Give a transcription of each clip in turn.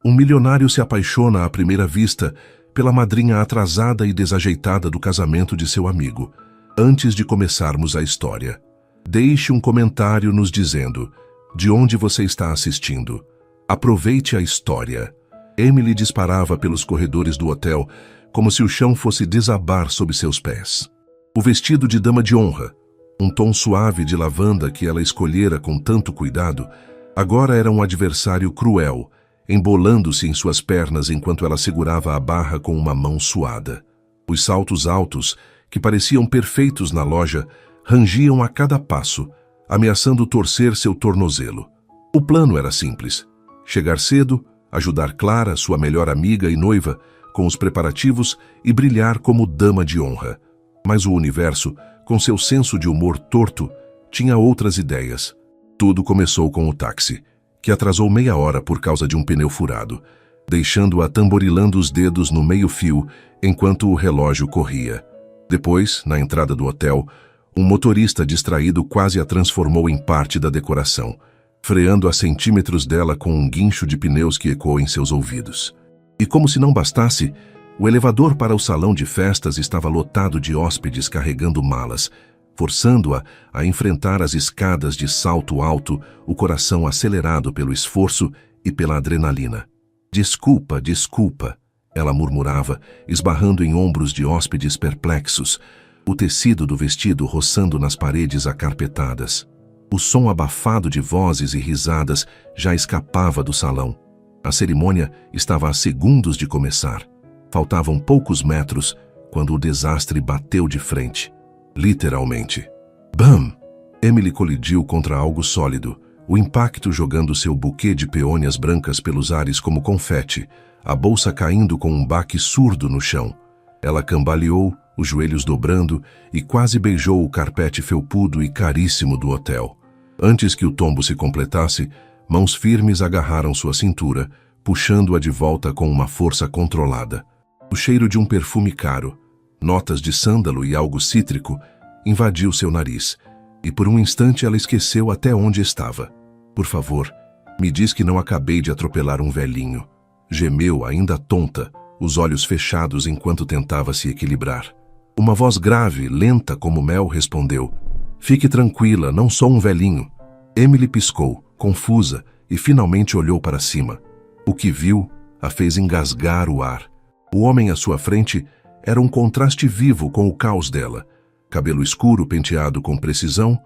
Um milionário se apaixona à primeira vista pela madrinha atrasada e desajeitada do casamento de seu amigo. Antes de começarmos a história, deixe um comentário nos dizendo de onde você está assistindo. Aproveite a história. Emily disparava pelos corredores do hotel como se o chão fosse desabar sob seus pés. O vestido de dama de honra, um tom suave de lavanda que ela escolhera com tanto cuidado, agora era um adversário cruel, embolando-se em suas pernas enquanto ela segurava a barra com uma mão suada. Os saltos altos, que pareciam perfeitos na loja, rangiam a cada passo, ameaçando torcer seu tornozelo. O plano era simples: chegar cedo, ajudar Clara, sua melhor amiga e noiva, com os preparativos e brilhar como dama de honra. Mas o universo, com seu senso de humor torto, tinha outras ideias. Tudo começou com o táxi, que atrasou meia hora por causa de um pneu furado, deixando-a tamborilando os dedos no meio-fio enquanto o relógio corria. Depois, na entrada do hotel, um motorista distraído quase a transformou em parte da decoração, freando a centímetros dela com um guincho de pneus que ecoou em seus ouvidos. E como se não bastasse, o elevador para o salão de festas estava lotado de hóspedes carregando malas, forçando-a a enfrentar as escadas de salto alto, o coração acelerado pelo esforço e pela adrenalina. "Desculpa, desculpa", ela murmurava, esbarrando em ombros de hóspedes perplexos, o tecido do vestido roçando nas paredes acarpetadas. O som abafado de vozes e risadas já escapava do salão. A cerimônia estava a segundos de começar. Faltavam poucos metros quando o desastre bateu de frente. Literalmente. Bam! Emily colidiu contra algo sólido, o impacto jogando seu buquê de peônias brancas pelos ares como confete, a bolsa caindo com um baque surdo no chão. Ela cambaleou, os joelhos dobrando, e quase beijou o carpete felpudo e caríssimo do hotel. Antes que o tombo se completasse, mãos firmes agarraram sua cintura, puxando-a de volta com uma força controlada. O cheiro de um perfume caro, notas de sândalo e algo cítrico, invadiu seu nariz, e por um instante ela esqueceu até onde estava. "Por favor, me diz que não acabei de atropelar um velhinho", gemeu, ainda tonta, os olhos fechados enquanto tentava se equilibrar. Uma voz grave, lenta como mel, respondeu: "Fique tranquila, não sou um velhinho." Emily piscou, confusa, e finalmente olhou para cima. O que viu a fez engasgar o ar. O homem à sua frente era um contraste vivo com o caos dela. Cabelo escuro penteado com precisão,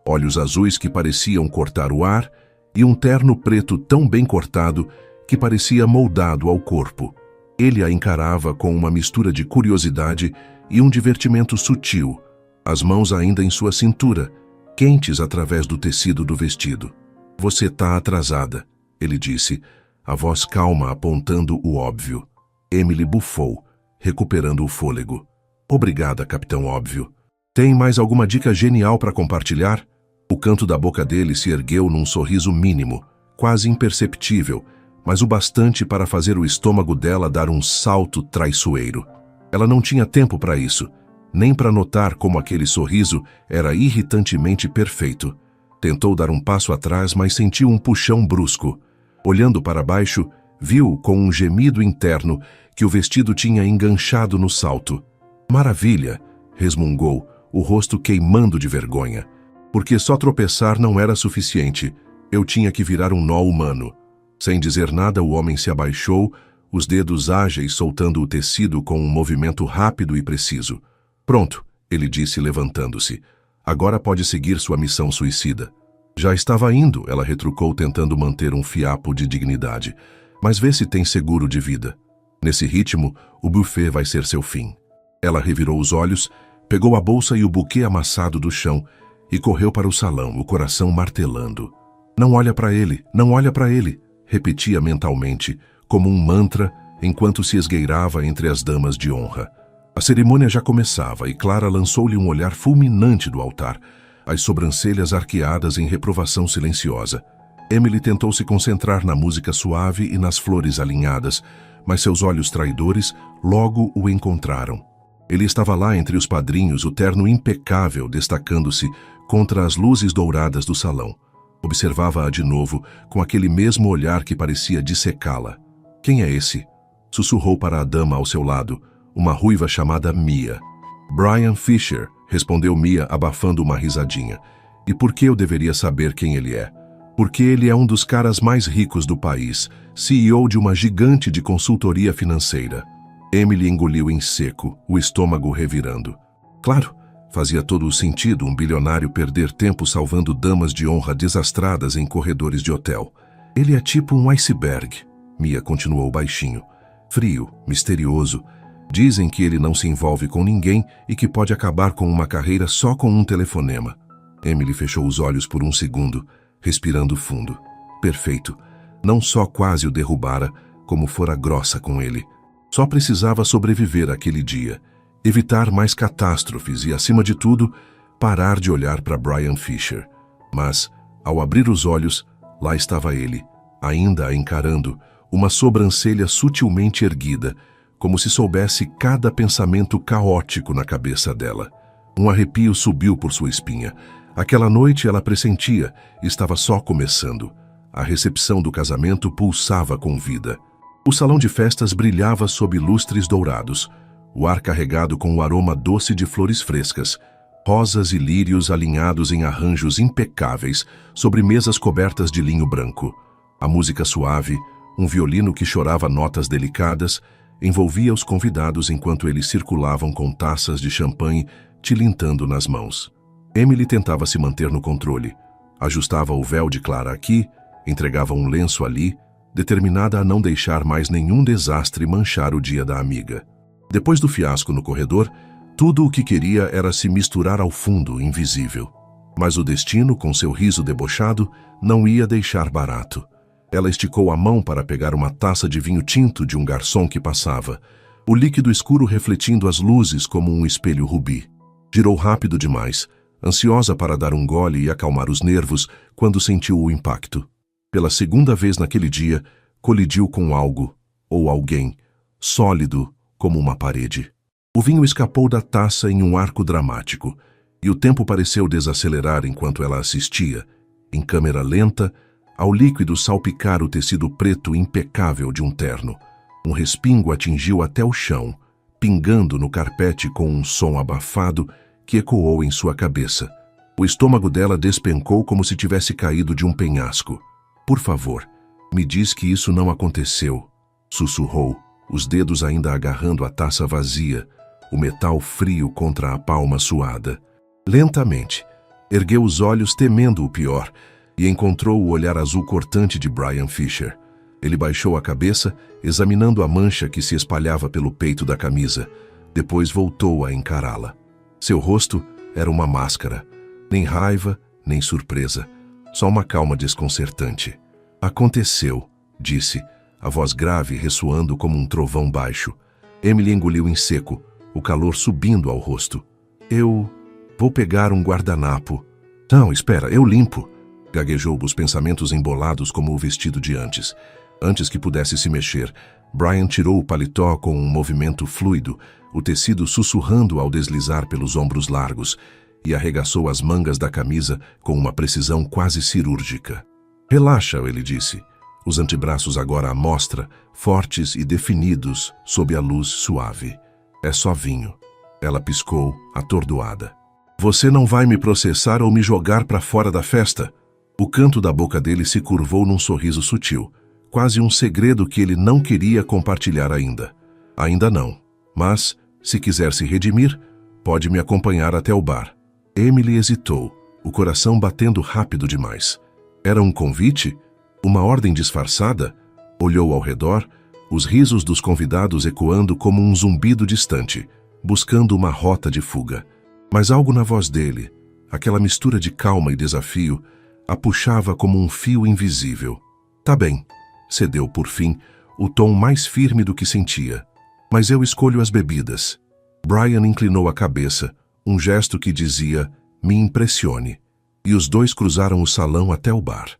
olhos azuis que pareciam cortar o ar e um terno preto tão bem cortado que parecia moldado ao corpo. Ele a encarava com uma mistura de curiosidade e um divertimento sutil, as mãos ainda em sua cintura, quentes através do tecido do vestido. "Você está atrasada", ele disse, a voz calma apontando o óbvio. Emily bufou, recuperando o fôlego. "Obrigada, Capitão Óbvio. Tem mais alguma dica genial para compartilhar?" O canto da boca dele se ergueu num sorriso mínimo, quase imperceptível, mas o bastante para fazer o estômago dela dar um salto traiçoeiro. Ela não tinha tempo para isso, nem para notar como aquele sorriso era irritantemente perfeito. Tentou dar um passo atrás, mas sentiu um puxão brusco. Olhando para baixo, viu com um gemido interno que o vestido tinha enganchado no salto. "Maravilha", resmungou, o rosto queimando de vergonha. Porque só tropeçar não era suficiente. Eu tinha que virar um nó humano. Sem dizer nada, o homem se abaixou, os dedos ágeis soltando o tecido com um movimento rápido e preciso. "Pronto", ele disse levantando-se. "Agora pode seguir sua missão suicida." "Já estava indo", ela retrucou tentando manter um fiapo de dignidade. "Mas vê se tem seguro de vida. Nesse ritmo, o buffet vai ser seu fim." Ela revirou os olhos, pegou a bolsa e o buquê amassado do chão e correu para o salão, o coração martelando. "Não olha para ele, não olha para ele", repetia mentalmente, como um mantra, enquanto se esgueirava entre as damas de honra. A cerimônia já começava e Clara lançou-lhe um olhar fulminante do altar, as sobrancelhas arqueadas em reprovação silenciosa. Emily tentou se concentrar na música suave e nas flores alinhadas, mas seus olhos traidores logo o encontraram. Ele estava lá entre os padrinhos, o terno impecável destacando-se contra as luzes douradas do salão. Observava-a de novo com aquele mesmo olhar que parecia dissecá-la. Quem é esse? Sussurrou para a dama ao seu lado, uma ruiva chamada Mia. Brian Fisher, respondeu Mia abafando uma risadinha. E por que eu deveria saber quem ele é? Porque ele é um dos caras mais ricos do país, CEO de uma gigante de consultoria financeira. Emily engoliu em seco, o estômago revirando. Claro, fazia todo o sentido um bilionário perder tempo salvando damas de honra desastradas em corredores de hotel. Ele é tipo um iceberg, Mia continuou baixinho. Frio, misterioso. Dizem que ele não se envolve com ninguém e que pode acabar com uma carreira só com um telefonema. Emily fechou os olhos por um segundo, respirando fundo. Perfeito. Não só quase o derrubara, como fora grossa com ele. Só precisava sobreviver àquele dia, evitar mais catástrofes e, acima de tudo, parar de olhar para Brian Fisher. Mas, ao abrir os olhos, lá estava ele, ainda a encarando, uma sobrancelha sutilmente erguida, como se soubesse cada pensamento caótico na cabeça dela. Um arrepio subiu por sua espinha. Aquela noite ela pressentia, estava só começando. A recepção do casamento pulsava com vida. O salão de festas brilhava sob lustres dourados, o ar carregado com o aroma doce de flores frescas, rosas e lírios alinhados em arranjos impecáveis sobre mesas cobertas de linho branco. A música suave, um violino que chorava notas delicadas, envolvia os convidados enquanto eles circulavam com taças de champanhe tilintando nas mãos. Emily tentava se manter no controle. Ajustava o véu de Clara aqui, entregava um lenço ali, determinada a não deixar mais nenhum desastre manchar o dia da amiga. Depois do fiasco no corredor, tudo o que queria era se misturar ao fundo, invisível. Mas o destino, com seu riso debochado, não ia deixar barato. Ela esticou a mão para pegar uma taça de vinho tinto de um garçom que passava, o líquido escuro refletindo as luzes como um espelho rubi. Girou rápido demais, ansiosa para dar um gole e acalmar os nervos quando sentiu o impacto. Pela segunda vez naquele dia, colidiu com algo, ou alguém, sólido como uma parede. O vinho escapou da taça em um arco dramático, e o tempo pareceu desacelerar enquanto ela assistia, em câmera lenta, ao líquido salpicar o tecido preto impecável de um terno. Um respingo atingiu até o chão, pingando no carpete com um som abafado que ecoou em sua cabeça. O estômago dela despencou como se tivesse caído de um penhasco. Por favor, me diz que isso não aconteceu, sussurrou, os dedos ainda agarrando a taça vazia, o metal frio contra a palma suada. Lentamente, ergueu os olhos temendo o pior e encontrou o olhar azul cortante de Brian Fisher. Ele baixou a cabeça, examinando a mancha que se espalhava pelo peito da camisa. Depois voltou a encará-la. Seu rosto era uma máscara. Nem raiva, nem surpresa. Só uma calma desconcertante. Aconteceu, disse, a voz grave ressoando como um trovão baixo. Emily engoliu em seco, o calor subindo ao rosto. Eu vou pegar um guardanapo. Não, espera, eu limpo. Gaguejou, os pensamentos embolados como o vestido de antes. Antes que pudesse se mexer, Brian tirou o paletó com um movimento fluido, o tecido sussurrando ao deslizar pelos ombros largos, e arregaçou as mangas da camisa com uma precisão quase cirúrgica. Relaxa, ele disse, os antebraços agora à mostra, fortes e definidos sob a luz suave. É só vinho. Ela piscou, atordoada. Você não vai me processar ou me jogar para fora da festa? O canto da boca dele se curvou num sorriso sutil, quase um segredo que ele não queria compartilhar ainda. Ainda não, mas, se quiser se redimir, pode me acompanhar até o bar. Emily hesitou, o coração batendo rápido demais. Era um convite? Uma ordem disfarçada? Olhou ao redor, os risos dos convidados ecoando como um zumbido distante, buscando uma rota de fuga. Mas algo na voz dele, aquela mistura de calma e desafio, a puxava como um fio invisível. Tá bem, cedeu por fim, o tom mais firme do que sentia. Mas eu escolho as bebidas. Brian inclinou a cabeça, um gesto que dizia, me impressione. E os dois cruzaram o salão até o bar.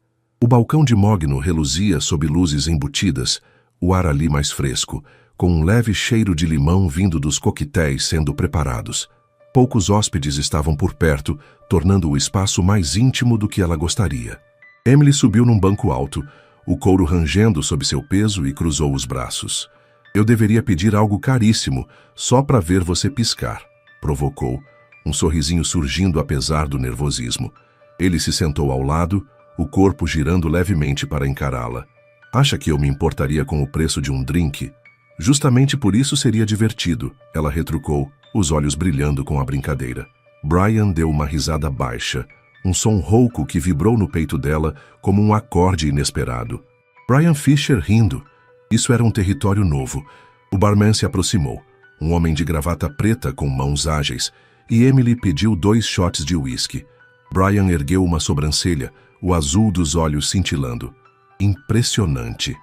O balcão de mogno reluzia sob luzes embutidas, o ar ali mais fresco, com um leve cheiro de limão vindo dos coquetéis sendo preparados. Poucos hóspedes estavam por perto, tornando o espaço mais íntimo do que ela gostaria. Emily subiu num banco alto, o couro rangendo sob seu peso, e cruzou os braços. Eu deveria pedir algo caríssimo, só para ver você piscar, provocou, um sorrisinho surgindo apesar do nervosismo. Ele se sentou ao lado, o corpo girando levemente para encará-la. Acha que eu me importaria com o preço de um drink? Justamente por isso seria divertido, ela retrucou, os olhos brilhando com a brincadeira. Brian deu uma risada baixa, um som rouco que vibrou no peito dela como um acorde inesperado. Brian Fisher rindo. Isso era um território novo. O barman se aproximou, um homem de gravata preta com mãos ágeis, e Emily pediu 2 shots de uísque. Brian ergueu uma sobrancelha, o azul dos olhos cintilando. Impressionante.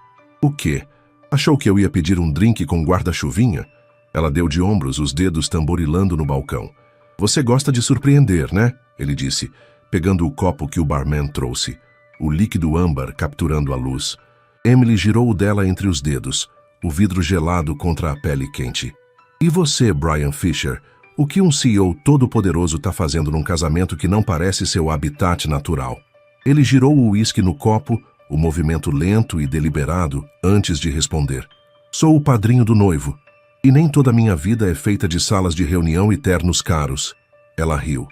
O quê? Achou que eu ia pedir um drink com guarda-chuvinha? Ela deu de ombros, os dedos tamborilando no balcão. Você gosta de surpreender, né? Ele disse, pegando o copo que o barman trouxe, o líquido âmbar capturando a luz. Emily girou o dela entre os dedos, o vidro gelado contra a pele quente. E você, Brian Fisher? O que um CEO todo-poderoso está fazendo num casamento que não parece seu habitat natural? Ele girou o uísque no copo, o movimento lento e deliberado, antes de responder. Sou o padrinho do noivo, e nem toda a minha vida é feita de salas de reunião e ternos caros. Ela riu,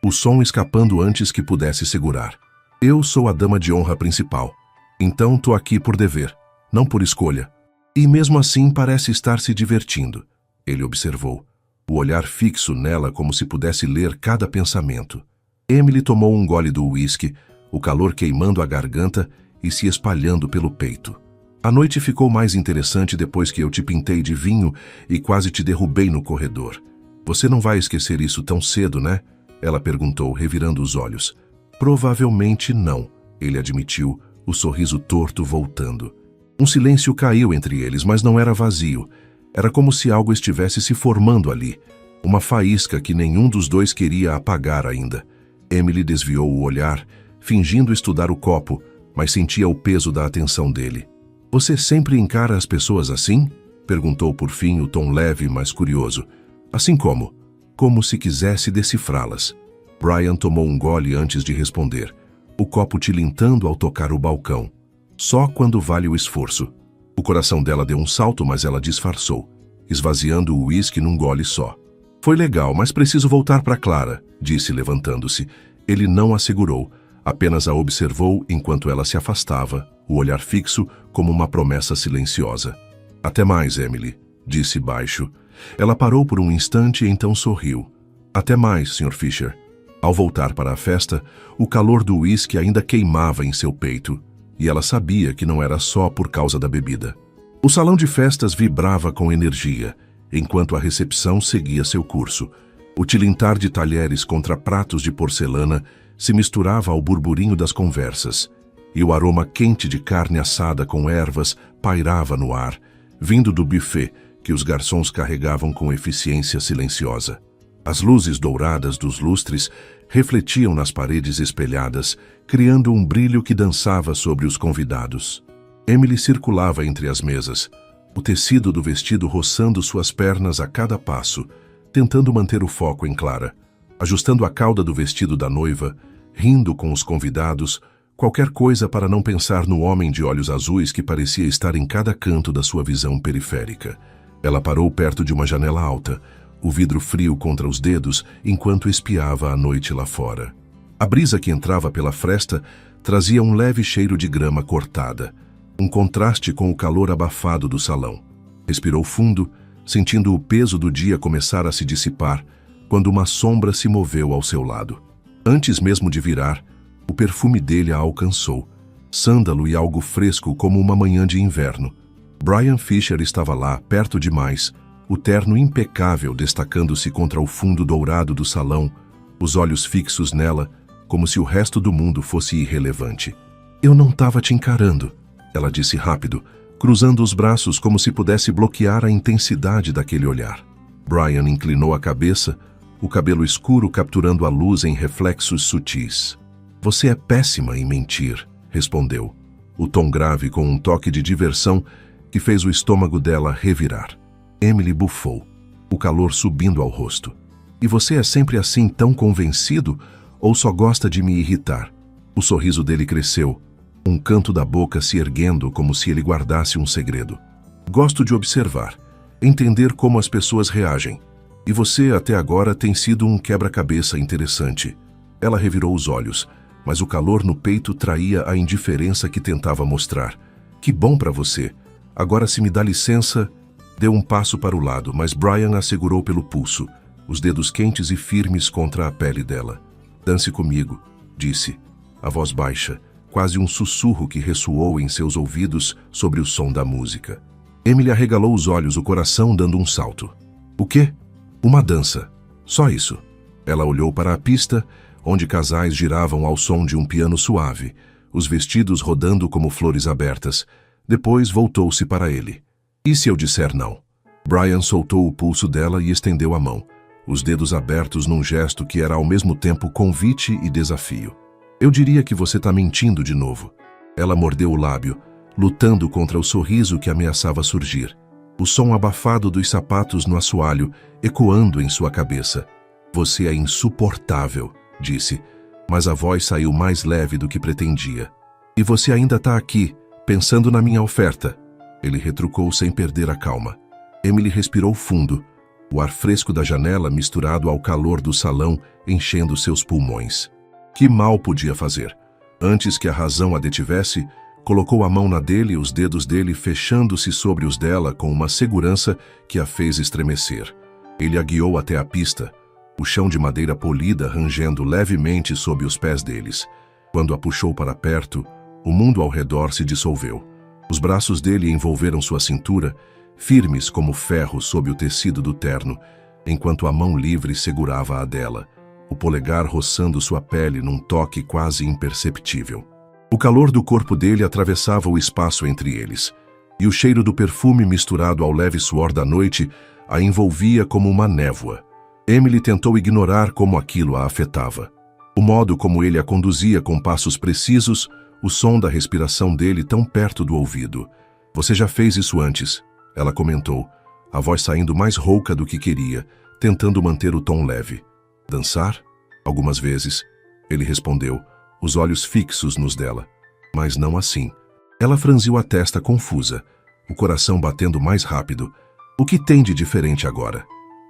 o som escapando antes que pudesse segurar. Eu sou a dama de honra principal, então tô aqui por dever, não por escolha. E mesmo assim parece estar se divertindo, ele observou, o olhar fixo nela como se pudesse ler cada pensamento. Emily tomou um gole do uísque, o calor queimando a garganta e se espalhando pelo peito. A noite ficou mais interessante depois que eu te pintei de vinho e quase te derrubei no corredor. Você não vai esquecer isso tão cedo, né? Ela perguntou, revirando os olhos. Provavelmente não, ele admitiu, o sorriso torto voltando. Um silêncio caiu entre eles, mas não era vazio. Era como se algo estivesse se formando ali. Uma faísca que nenhum dos dois queria apagar ainda. Emily desviou o olhar, fingindo estudar o copo, mas sentia o peso da atenção dele. Você sempre encara as pessoas assim? Perguntou por fim, o tom leve, mas curioso. Assim como? Como se quisesse decifrá-las. Brian tomou um gole antes de responder, o copo tilintando ao tocar o balcão. Só quando vale o esforço. O coração dela deu um salto, mas ela disfarçou, esvaziando o uísque num gole só. Foi legal, mas preciso voltar para Clara, disse levantando-se. Ele não a segurou, apenas a observou enquanto ela se afastava, o olhar fixo como uma promessa silenciosa. Até mais, Emily, disse baixo. Ela parou por um instante e então sorriu. Até mais, Sr. Fisher. Ao voltar para a festa, o calor do uísque ainda queimava em seu peito, e ela sabia que não era só por causa da bebida. O salão de festas vibrava com energia, enquanto a recepção seguia seu curso. O tilintar de talheres contra pratos de porcelana se misturava ao burburinho das conversas, e o aroma quente de carne assada com ervas pairava no ar, vindo do buffet que os garçons carregavam com eficiência silenciosa. As luzes douradas dos lustres refletiam nas paredes espelhadas, criando um brilho que dançava sobre os convidados. Emily circulava entre as mesas, o tecido do vestido roçando suas pernas a cada passo, tentando manter o foco em Clara, ajustando a cauda do vestido da noiva, rindo com os convidados, qualquer coisa para não pensar no homem de olhos azuis que parecia estar em cada canto da sua visão periférica. Ela parou perto de uma janela alta, o vidro frio contra os dedos, enquanto espiava a noite lá fora. A brisa que entrava pela fresta trazia um leve cheiro de grama cortada, um contraste com o calor abafado do salão. Respirou fundo, sentindo o peso do dia começar a se dissipar, quando uma sombra se moveu ao seu lado. Antes mesmo de virar, o perfume dele a alcançou, sândalo e algo fresco como uma manhã de inverno. Brian Fisher estava lá, perto demais, o terno impecável destacando-se contra o fundo dourado do salão, os olhos fixos nela, como se o resto do mundo fosse irrelevante. Eu não estava te encarando, ela disse rápido, cruzando os braços como se pudesse bloquear a intensidade daquele olhar. Brian inclinou a cabeça, o cabelo escuro capturando a luz em reflexos sutis. Você é péssima em mentir, respondeu, o tom grave com um toque de diversão que fez o estômago dela revirar. Emily bufou, o calor subindo ao rosto. E você é sempre assim tão convencido ou só gosta de me irritar? O sorriso dele cresceu, um canto da boca se erguendo como se ele guardasse um segredo. Gosto de observar, entender como as pessoas reagem. E você, até agora, tem sido um quebra-cabeça interessante. Ela revirou os olhos, mas o calor no peito traía a indiferença que tentava mostrar. Que bom para você. Agora, se me dá licença... Deu um passo para o lado, mas Brian a segurou pelo pulso, os dedos quentes e firmes contra a pele dela. Dance comigo, disse, a voz baixa, quase um sussurro que ressoou em seus ouvidos sobre o som da música. Emily arregalou os olhos, o coração dando um salto. O quê? Uma dança. Só isso. Ela olhou para a pista, onde casais giravam ao som de um piano suave, os vestidos rodando como flores abertas. Depois voltou-se para ele. E se eu disser não? Brian soltou o pulso dela e estendeu a mão, os dedos abertos num gesto que era ao mesmo tempo convite e desafio. Eu diria que você está mentindo de novo. Ela mordeu o lábio, lutando contra o sorriso que ameaçava surgir. O som abafado dos sapatos no assoalho ecoando em sua cabeça. Você é insuportável, disse, mas a voz saiu mais leve do que pretendia. E você ainda está aqui, pensando na minha oferta. Ele retrucou sem perder a calma. Emily respirou fundo, o ar fresco da janela misturado ao calor do salão enchendo seus pulmões. Que mal podia fazer? Antes que a razão a detivesse, colocou a mão na dele e os dedos dele fechando-se sobre os dela com uma segurança que a fez estremecer. Ele a guiou até a pista, o chão de madeira polida rangendo levemente sob os pés deles. Quando a puxou para perto, o mundo ao redor se dissolveu. Os braços dele envolveram sua cintura, firmes como ferro sob o tecido do terno, enquanto a mão livre segurava a dela, o polegar roçando sua pele num toque quase imperceptível. O calor do corpo dele atravessava o espaço entre eles, e o cheiro do perfume misturado ao leve suor da noite a envolvia como uma névoa. Emily tentou ignorar como aquilo a afetava. O modo como ele a conduzia com passos precisos, o som da respiração dele tão perto do ouvido. Você já fez isso antes, ela comentou, a voz saindo mais rouca do que queria, tentando manter o tom leve. Dançar? Algumas vezes, ele respondeu, os olhos fixos nos dela. Mas não assim. Ela franziu a testa confusa, o coração batendo mais rápido. O que tem de diferente agora?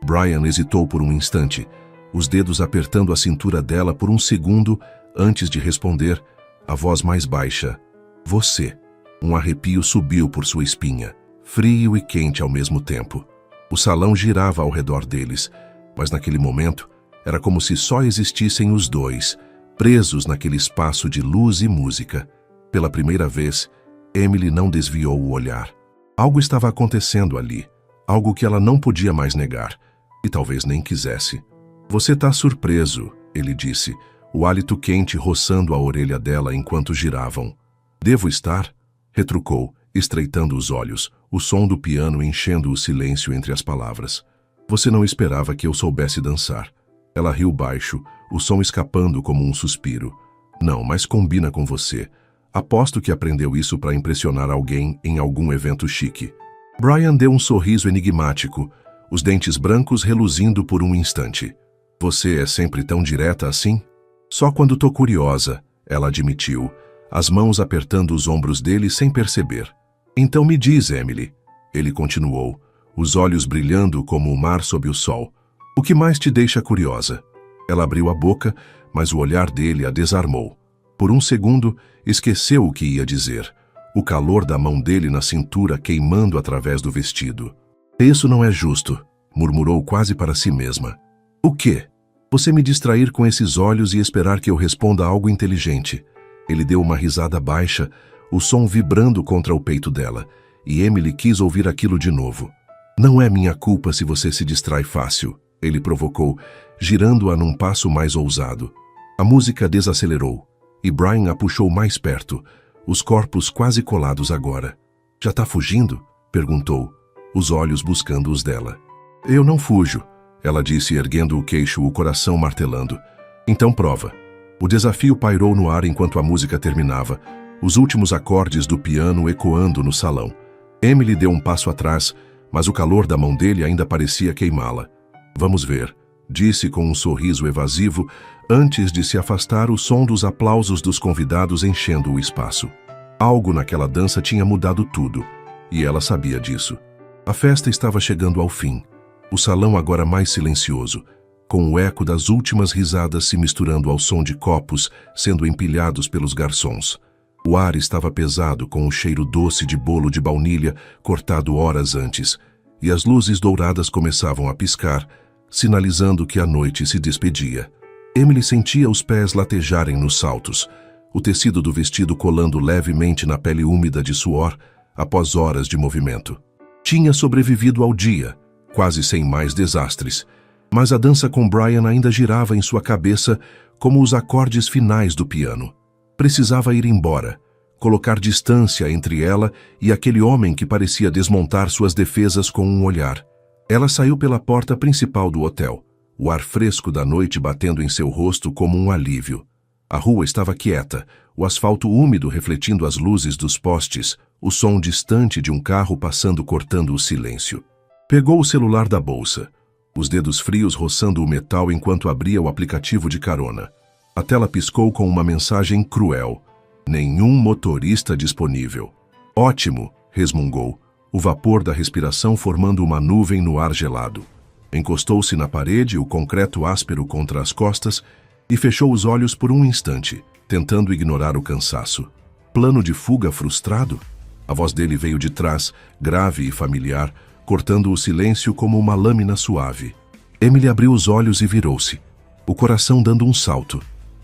Brian hesitou por um instante, os dedos apertando a cintura dela por um segundo antes de responder, a voz mais baixa. Você. Um arrepio subiu por sua espinha, frio e quente ao mesmo tempo. O salão girava ao redor deles, mas naquele momento era como se só existissem os dois, presos naquele espaço de luz e música. Pela primeira vez, Emily não desviou o olhar. Algo estava acontecendo ali, algo que ela não podia mais negar, e talvez nem quisesse. Você está surpreso, ele disse, o hálito quente roçando a orelha dela enquanto giravam. Devo estar? Retrucou, estreitando os olhos, o som do piano enchendo o silêncio entre as palavras. Você não esperava que eu soubesse dançar. Ela riu baixo, o som escapando como um suspiro. Não, mas combina com você. Aposto que aprendeu isso para impressionar alguém em algum evento chique. Brian deu um sorriso enigmático, os dentes brancos reluzindo por um instante. Você é sempre tão direta assim? Só quando tô curiosa, ela admitiu, as mãos apertando os ombros dele sem perceber. Então me diz, Emily, ele continuou, os olhos brilhando como o mar sob o sol. O que mais te deixa curiosa? Ela abriu a boca, mas o olhar dele a desarmou. Por um segundo, esqueceu o que ia dizer, o calor da mão dele na cintura queimando através do vestido. Isso não é justo, murmurou quase para si mesma. O quê? Você me distrair com esses olhos e esperar que eu responda algo inteligente. Ele deu uma risada baixa, o som vibrando contra o peito dela, e Emily quis ouvir aquilo de novo. Não é minha culpa se você se distrai fácil, ele provocou, girando-a num passo mais ousado. A música desacelerou, e Brian a puxou mais perto, os corpos quase colados agora. Já tá fugindo? Perguntou, os olhos buscando os dela. Eu não fujo, ela disse erguendo o queixo, o coração martelando. Então prova. O desafio pairou no ar enquanto a música terminava, os últimos acordes do piano ecoando no salão. Emily deu um passo atrás, mas o calor da mão dele ainda parecia queimá-la. Vamos ver, disse com um sorriso evasivo, antes de se afastar o som dos aplausos dos convidados enchendo o espaço. Algo naquela dança tinha mudado tudo, e ela sabia disso. A festa estava chegando ao fim. O salão agora mais silencioso, com o eco das últimas risadas se misturando ao som de copos sendo empilhados pelos garçons. O ar estava pesado com o cheiro doce de bolo de baunilha cortado horas antes, e as luzes douradas começavam a piscar, sinalizando que a noite se despedia. Emily sentia os pés latejarem nos saltos, o tecido do vestido colando levemente na pele úmida de suor após horas de movimento. Tinha sobrevivido ao dia, quase sem mais desastres, mas a dança com Brian ainda girava em sua cabeça como os acordes finais do piano. Precisava ir embora, colocar distância entre ela e aquele homem que parecia desmontar suas defesas com um olhar. Ela saiu pela porta principal do hotel, o ar fresco da noite batendo em seu rosto como um alívio. A rua estava quieta, o asfalto úmido refletindo as luzes dos postes, o som distante de um carro passando cortando o silêncio. Pegou o celular da bolsa, os dedos frios roçando o metal enquanto abria o aplicativo de carona. A tela piscou com uma mensagem cruel. Nenhum motorista disponível. Ótimo, resmungou, o vapor da respiração formando uma nuvem no ar gelado. Encostou-se na parede, o concreto áspero contra as costas, e fechou os olhos por um instante, tentando ignorar o cansaço. Plano de fuga frustrado? A voz dele veio de trás, grave e familiar, cortando o silêncio como uma lâmina suave. Emily abriu os olhos e virou-se, o coração dando um salto.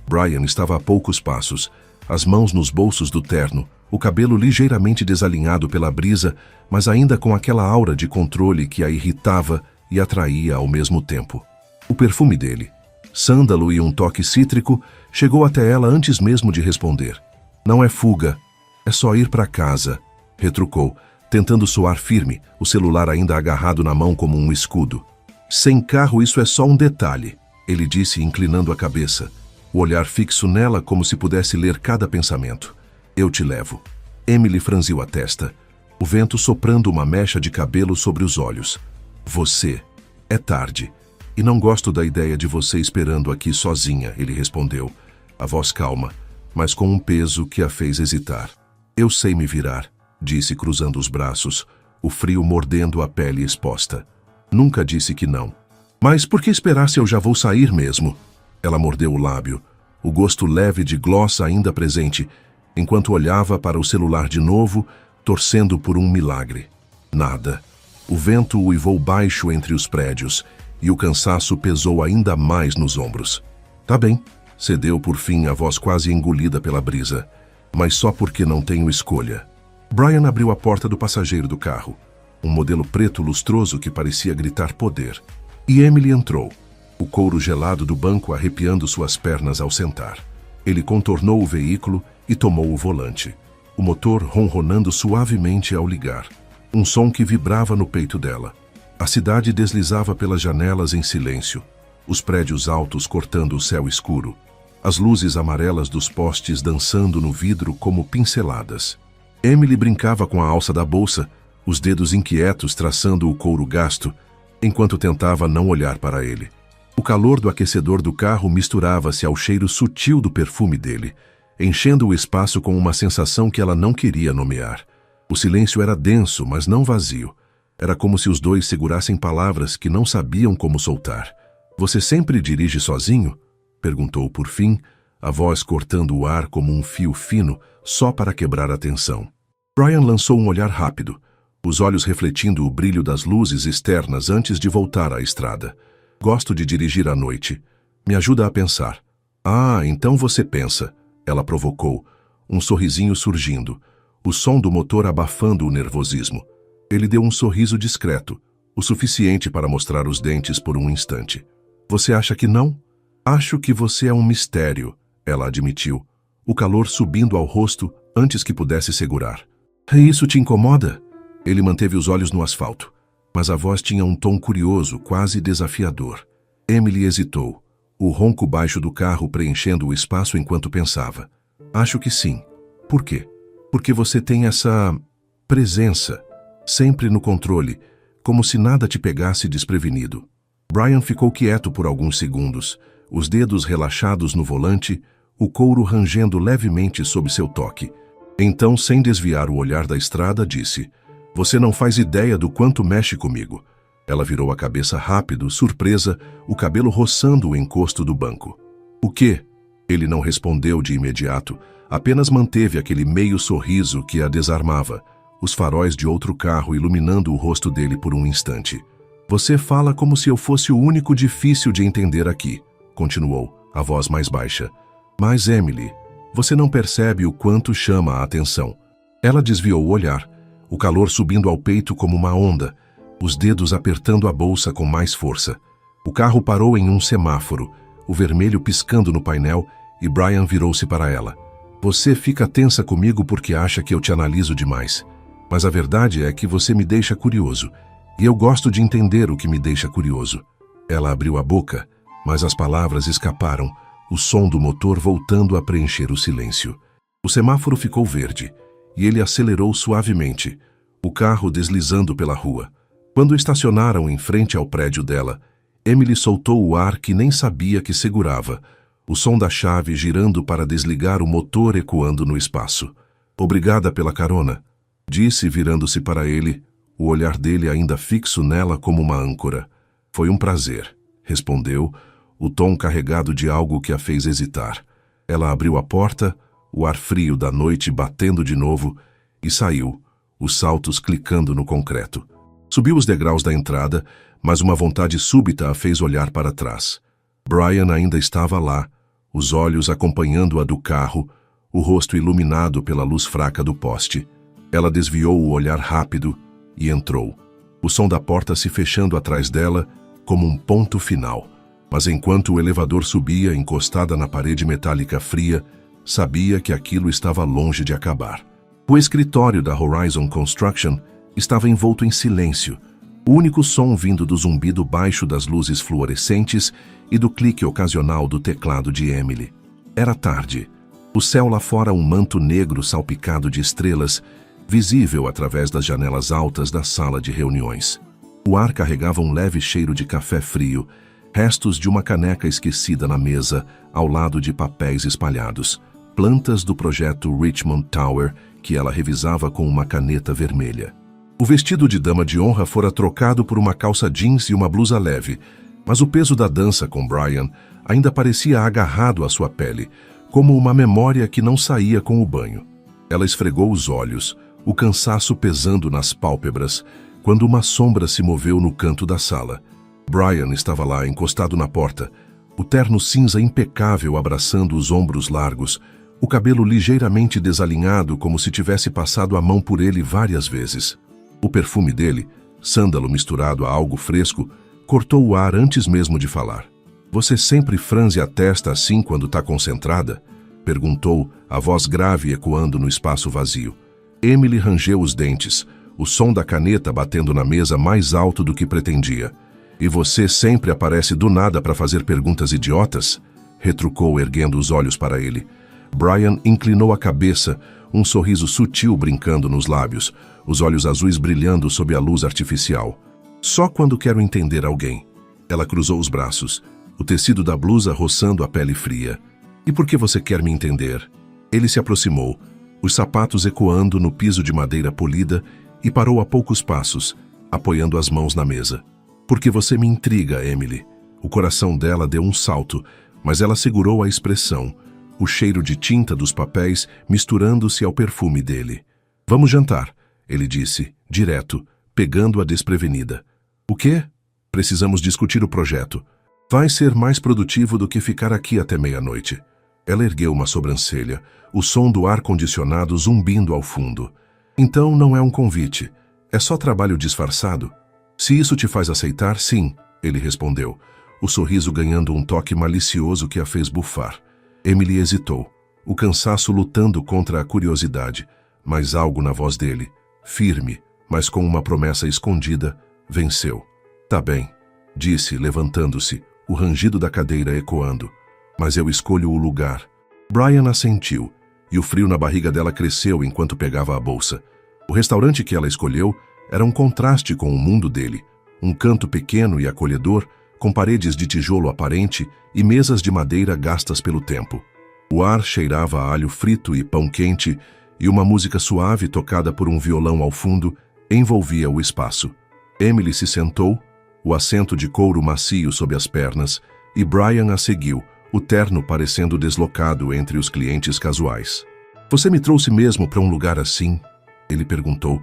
Brian estava a poucos passos, as mãos nos bolsos do terno, o cabelo ligeiramente desalinhado pela brisa, mas ainda com aquela aura de controle que a irritava e atraía ao mesmo tempo. O perfume dele, sândalo e um toque cítrico, chegou até ela antes mesmo de responder. Não é fuga, é só ir para casa, retrucou, tentando soar firme, o celular ainda agarrado na mão como um escudo. Sem carro isso é só um detalhe, ele disse inclinando a cabeça, o olhar fixo nela como se pudesse ler cada pensamento. Eu te levo. Emily franziu a testa, o vento soprando uma mecha de cabelo sobre os olhos. Você. É tarde. E não gosto da ideia de você esperando aqui sozinha, ele respondeu, a voz calma, mas com um peso que a fez hesitar. Eu sei me virar, disse cruzando os braços, o frio mordendo a pele exposta. Nunca disse que não. Mas por que esperar se eu já vou sair mesmo? Ela mordeu o lábio, o gosto leve de gloss ainda presente, enquanto olhava para o celular de novo, torcendo por um milagre. Nada. O vento uivou baixo entre os prédios, e o cansaço pesou ainda mais nos ombros. Tá bem, cedeu por fim a voz quase engolida pela brisa, mas só porque não tenho escolha. Brian abriu a porta do passageiro do carro, um modelo preto lustroso que parecia gritar poder, e Emily entrou, o couro gelado do banco arrepiando suas pernas ao sentar. Ele contornou o veículo e tomou o volante, o motor ronronando suavemente ao ligar, um som que vibrava no peito dela. A cidade deslizava pelas janelas em silêncio, os prédios altos cortando o céu escuro, as luzes amarelas dos postes dançando no vidro como pinceladas. Emily brincava com a alça da bolsa, os dedos inquietos traçando o couro gasto, enquanto tentava não olhar para ele. O calor do aquecedor do carro misturava-se ao cheiro sutil do perfume dele, enchendo o espaço com uma sensação que ela não queria nomear. O silêncio era denso, mas não vazio. Era como se os dois segurassem palavras que não sabiam como soltar. Você sempre dirige sozinho? Perguntou por fim, a voz cortando o ar como um fio fino, só para quebrar a tensão. Brian lançou um olhar rápido, os olhos refletindo o brilho das luzes externas antes de voltar à estrada. Gosto de dirigir à noite. Me ajuda a pensar. Ah, então você pensa, ela provocou, um sorrisinho surgindo, o som do motor abafando o nervosismo. Ele deu um sorriso discreto, o suficiente para mostrar os dentes por um instante. Você acha que não? Acho que você é um mistério, ela admitiu, o calor subindo ao rosto antes que pudesse segurar. Isso te incomoda? Ele manteve os olhos no asfalto, mas a voz tinha um tom curioso, quase desafiador. Emily hesitou, o ronco baixo do carro preenchendo o espaço enquanto pensava. Acho que sim. Por quê? Porque você tem essa presença, sempre no controle, como se nada te pegasse desprevenido. Brian ficou quieto por alguns segundos, os dedos relaxados no volante, o couro rangendo levemente sob seu toque. Então, sem desviar o olhar da estrada, disse: "Você não faz ideia do quanto mexe comigo." Ela virou a cabeça rápido, surpresa, o cabelo roçando o encosto do banco. "O quê?" Ele não respondeu de imediato, apenas manteve aquele meio sorriso que a desarmava, os faróis de outro carro iluminando o rosto dele por um instante. "Você fala como se eu fosse o único difícil de entender aqui", continuou, a voz mais baixa. "Mas, Emily, você não percebe o quanto chama a atenção." Ela desviou o olhar, o calor subindo ao peito como uma onda, os dedos apertando a bolsa com mais força. O carro parou em um semáforo, o vermelho piscando no painel, e Brian virou-se para ela. "Você fica tensa comigo porque acha que eu te analiso demais. Mas a verdade é que você me deixa curioso, e eu gosto de entender o que me deixa curioso." Ela abriu a boca, mas as palavras escaparam, o som do motor voltando a preencher o silêncio. O semáforo ficou verde, e ele acelerou suavemente, o carro deslizando pela rua. Quando estacionaram em frente ao prédio dela, Emily soltou o ar que nem sabia que segurava, o som da chave girando para desligar o motor ecoando no espaço. "Obrigada pela carona", disse virando-se para ele, o olhar dele ainda fixo nela como uma âncora. "Foi um prazer", respondeu, o tom carregado de algo que a fez hesitar. Ela abriu a porta, o ar frio da noite batendo de novo, e saiu, os saltos clicando no concreto. Subiu os degraus da entrada, mas uma vontade súbita a fez olhar para trás. Brian ainda estava lá, os olhos acompanhando-a do carro, o rosto iluminado pela luz fraca do poste. Ela desviou o olhar rápido e entrou. O som da porta se fechando atrás dela, como um ponto final. Mas enquanto o elevador subia, encostada na parede metálica fria, sabia que aquilo estava longe de acabar. O escritório da Horizon Construction estava envolto em silêncio, o único som vindo do zumbido baixo das luzes fluorescentes e do clique ocasional do teclado de Emily. Era tarde. O céu lá fora um manto negro salpicado de estrelas, visível através das janelas altas da sala de reuniões. O ar carregava um leve cheiro de café frio, restos de uma caneca esquecida na mesa, ao lado de papéis espalhados, plantas do projeto Richmond Tower, que ela revisava com uma caneta vermelha. O vestido de dama de honra fora trocado por uma calça jeans e uma blusa leve, mas o peso da dança com Brian ainda parecia agarrado à sua pele, como uma memória que não saía com o banho. Ela esfregou os olhos, o cansaço pesando nas pálpebras, quando uma sombra se moveu no canto da sala. Brian estava lá, encostado na porta, o terno cinza impecável abraçando os ombros largos, o cabelo ligeiramente desalinhado como se tivesse passado a mão por ele várias vezes. O perfume dele, sândalo misturado a algo fresco, cortou o ar antes mesmo de falar. "Você sempre franze a testa assim quando está concentrada?" perguntou, a voz grave ecoando no espaço vazio. Emily rangeu os dentes, o som da caneta batendo na mesa mais alto do que pretendia. "E você sempre aparece do nada para fazer perguntas idiotas?" retrucou, erguendo os olhos para ele. Brian inclinou a cabeça, um sorriso sutil brincando nos lábios, os olhos azuis brilhando sob a luz artificial. "Só quando quero entender alguém." Ela cruzou os braços, o tecido da blusa roçando a pele fria. "E por que você quer me entender?" Ele se aproximou, os sapatos ecoando no piso de madeira polida, e parou a poucos passos, apoiando as mãos na mesa. "Porque você me intriga, Emily." O coração dela deu um salto, mas ela segurou a expressão, o cheiro de tinta dos papéis misturando-se ao perfume dele. "Vamos jantar," ele disse, direto, pegando-a desprevenida. "O quê?" "Precisamos discutir o projeto. Vai ser mais produtivo do que ficar aqui até meia-noite." Ela ergueu uma sobrancelha, o som do ar-condicionado zumbindo ao fundo. "Então não é um convite, é só trabalho disfarçado?" "Se isso te faz aceitar, sim," ele respondeu, o sorriso ganhando um toque malicioso que a fez bufar. Emily hesitou, o cansaço lutando contra a curiosidade, mas algo na voz dele, firme, mas com uma promessa escondida, venceu. "Tá bem," disse, levantando-se, o rangido da cadeira ecoando. "Mas eu escolho o lugar." Brian assentiu, e o frio na barriga dela cresceu enquanto pegava a bolsa. O restaurante que ela escolheu era um contraste com o mundo dele, um canto pequeno e acolhedor, com paredes de tijolo aparente e mesas de madeira gastas pelo tempo. O ar cheirava a alho frito e pão quente, e uma música suave tocada por um violão ao fundo envolvia o espaço. Emily se sentou, o assento de couro macio sob as pernas, e Brian a seguiu, o terno parecendo deslocado entre os clientes casuais. "Você me trouxe mesmo para um lugar assim?" ele perguntou,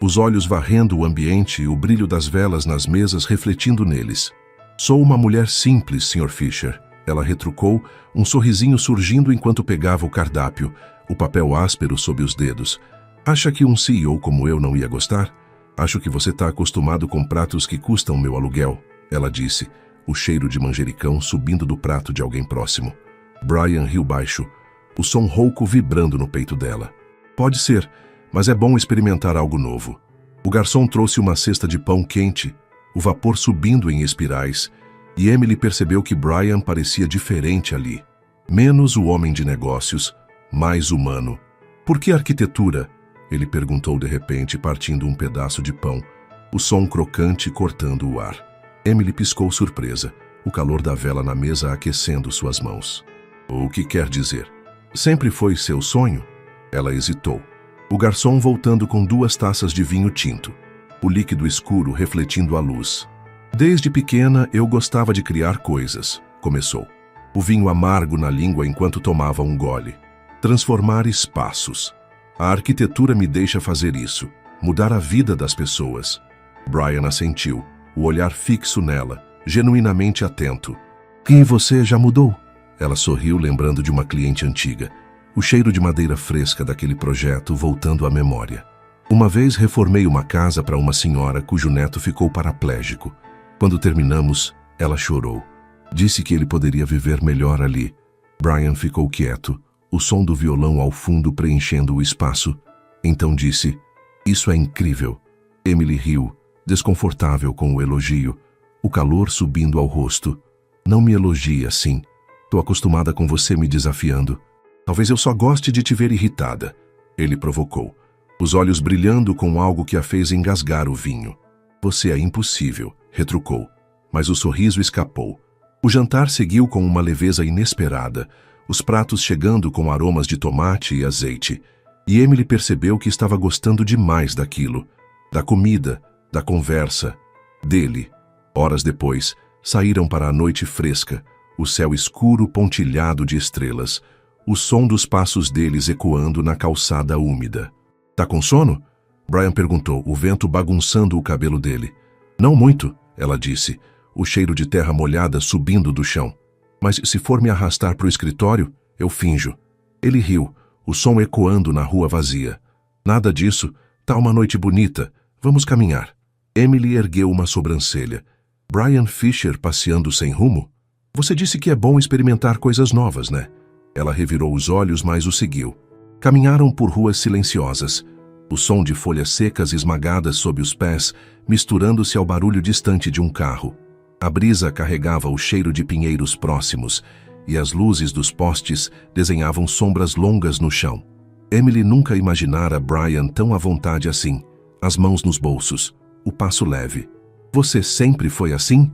os olhos varrendo o ambiente e o brilho das velas nas mesas refletindo neles. "Sou uma mulher simples, Sr. Fisher", ela retrucou, um sorrisinho surgindo enquanto pegava o cardápio, o papel áspero sob os dedos. "Acha que um CEO como eu não ia gostar? Acho que você está acostumado com pratos que custam meu aluguel", ela disse, o cheiro de manjericão subindo do prato de alguém próximo. Brian riu baixo, o som rouco vibrando no peito dela. "Pode ser, mas é bom experimentar algo novo." O garçom trouxe uma cesta de pão quente, o vapor subindo em espirais, e Emily percebeu que Brian parecia diferente ali. Menos o homem de negócios, mais humano. "Por que arquitetura?" ele perguntou de repente, partindo um pedaço de pão, o som crocante cortando o ar. Emily piscou surpresa, o calor da vela na mesa aquecendo suas mãos. "O que quer dizer? Sempre foi seu sonho?" Ela hesitou. O garçom voltando com 2 taças de vinho tinto, o líquido escuro refletindo a luz. "Desde pequena eu gostava de criar coisas", começou. O vinho amargo na língua enquanto tomava um gole. "Transformar espaços. A arquitetura me deixa fazer isso, mudar a vida das pessoas." Brian assentiu, o olhar fixo nela, genuinamente atento. "E você já mudou?" Ela sorriu, lembrando de uma cliente antiga, o cheiro de madeira fresca daquele projeto voltando à memória. "Uma vez reformei uma casa para uma senhora cujo neto ficou paraplégico. Quando terminamos, ela chorou. Disse que ele poderia viver melhor ali." Brian ficou quieto, o som do violão ao fundo preenchendo o espaço. Então disse, "Isso é incrível." Emily riu, desconfortável com o elogio, o calor subindo ao rosto. "Não me elogie assim. Tô acostumada com você me desafiando." "Talvez eu só goste de te ver irritada", ele provocou, os olhos brilhando com algo que a fez engasgar o vinho. "Você é impossível", retrucou, mas o sorriso escapou. O jantar seguiu com uma leveza inesperada, os pratos chegando com aromas de tomate e azeite, e Emily percebeu que estava gostando demais daquilo, da comida, da conversa, dele. Horas depois, saíram para a noite fresca, o céu escuro pontilhado de estrelas, o som dos passos deles ecoando na calçada úmida. "Tá com sono?" Brian perguntou, o vento bagunçando o cabelo dele. "Não muito", ela disse, o cheiro de terra molhada subindo do chão. "Mas se for me arrastar para o escritório, eu finjo." Ele riu, o som ecoando na rua vazia. "Nada disso, tá uma noite bonita, vamos caminhar." Emily ergueu uma sobrancelha. "Brian Fisher passeando sem rumo? Você disse que é bom experimentar coisas novas, né?" Ela revirou os olhos, mas o seguiu. Caminharam por ruas silenciosas, o som de folhas secas esmagadas sob os pés, misturando-se ao barulho distante de um carro. A brisa carregava o cheiro de pinheiros próximos, e as luzes dos postes desenhavam sombras longas no chão. Emily nunca imaginara Brian tão à vontade assim, as mãos nos bolsos, o passo leve. "Você sempre foi assim?"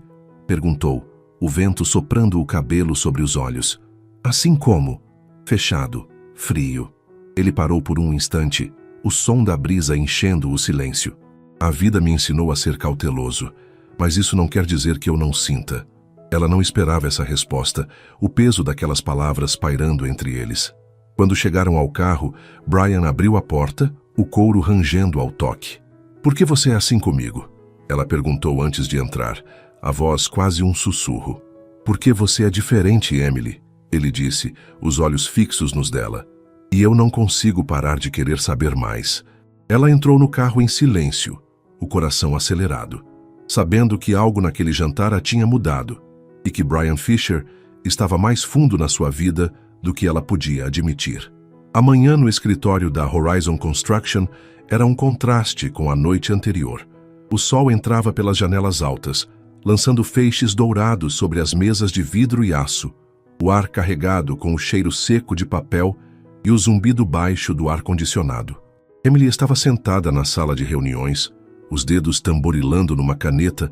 perguntou, o vento soprando o cabelo sobre os olhos. "Assim como?" Fechado, frio. Ele parou por um instante, o som da brisa enchendo o silêncio. "A vida me ensinou a ser cauteloso, mas isso não quer dizer que eu não sinta." Ela não esperava essa resposta, o peso daquelas palavras pairando entre eles. Quando chegaram ao carro, Brian abriu a porta, o couro rangendo ao toque. "Por que você é assim comigo?" ela perguntou antes de entrar, a voz quase um sussurro. "Porque você é diferente, Emily", ele disse, os olhos fixos nos dela. "E eu não consigo parar de querer saber mais." Ela entrou no carro em silêncio, o coração acelerado, sabendo que algo naquele jantar a tinha mudado, e que Brian Fisher estava mais fundo na sua vida do que ela podia admitir. A manhã no escritório da Horizon Construction era um contraste com a noite anterior. O sol entrava pelas janelas altas, lançando feixes dourados sobre as mesas de vidro e aço, o ar carregado com o cheiro seco de papel e o zumbido baixo do ar-condicionado. Emily estava sentada na sala de reuniões, os dedos tamborilando numa caneta,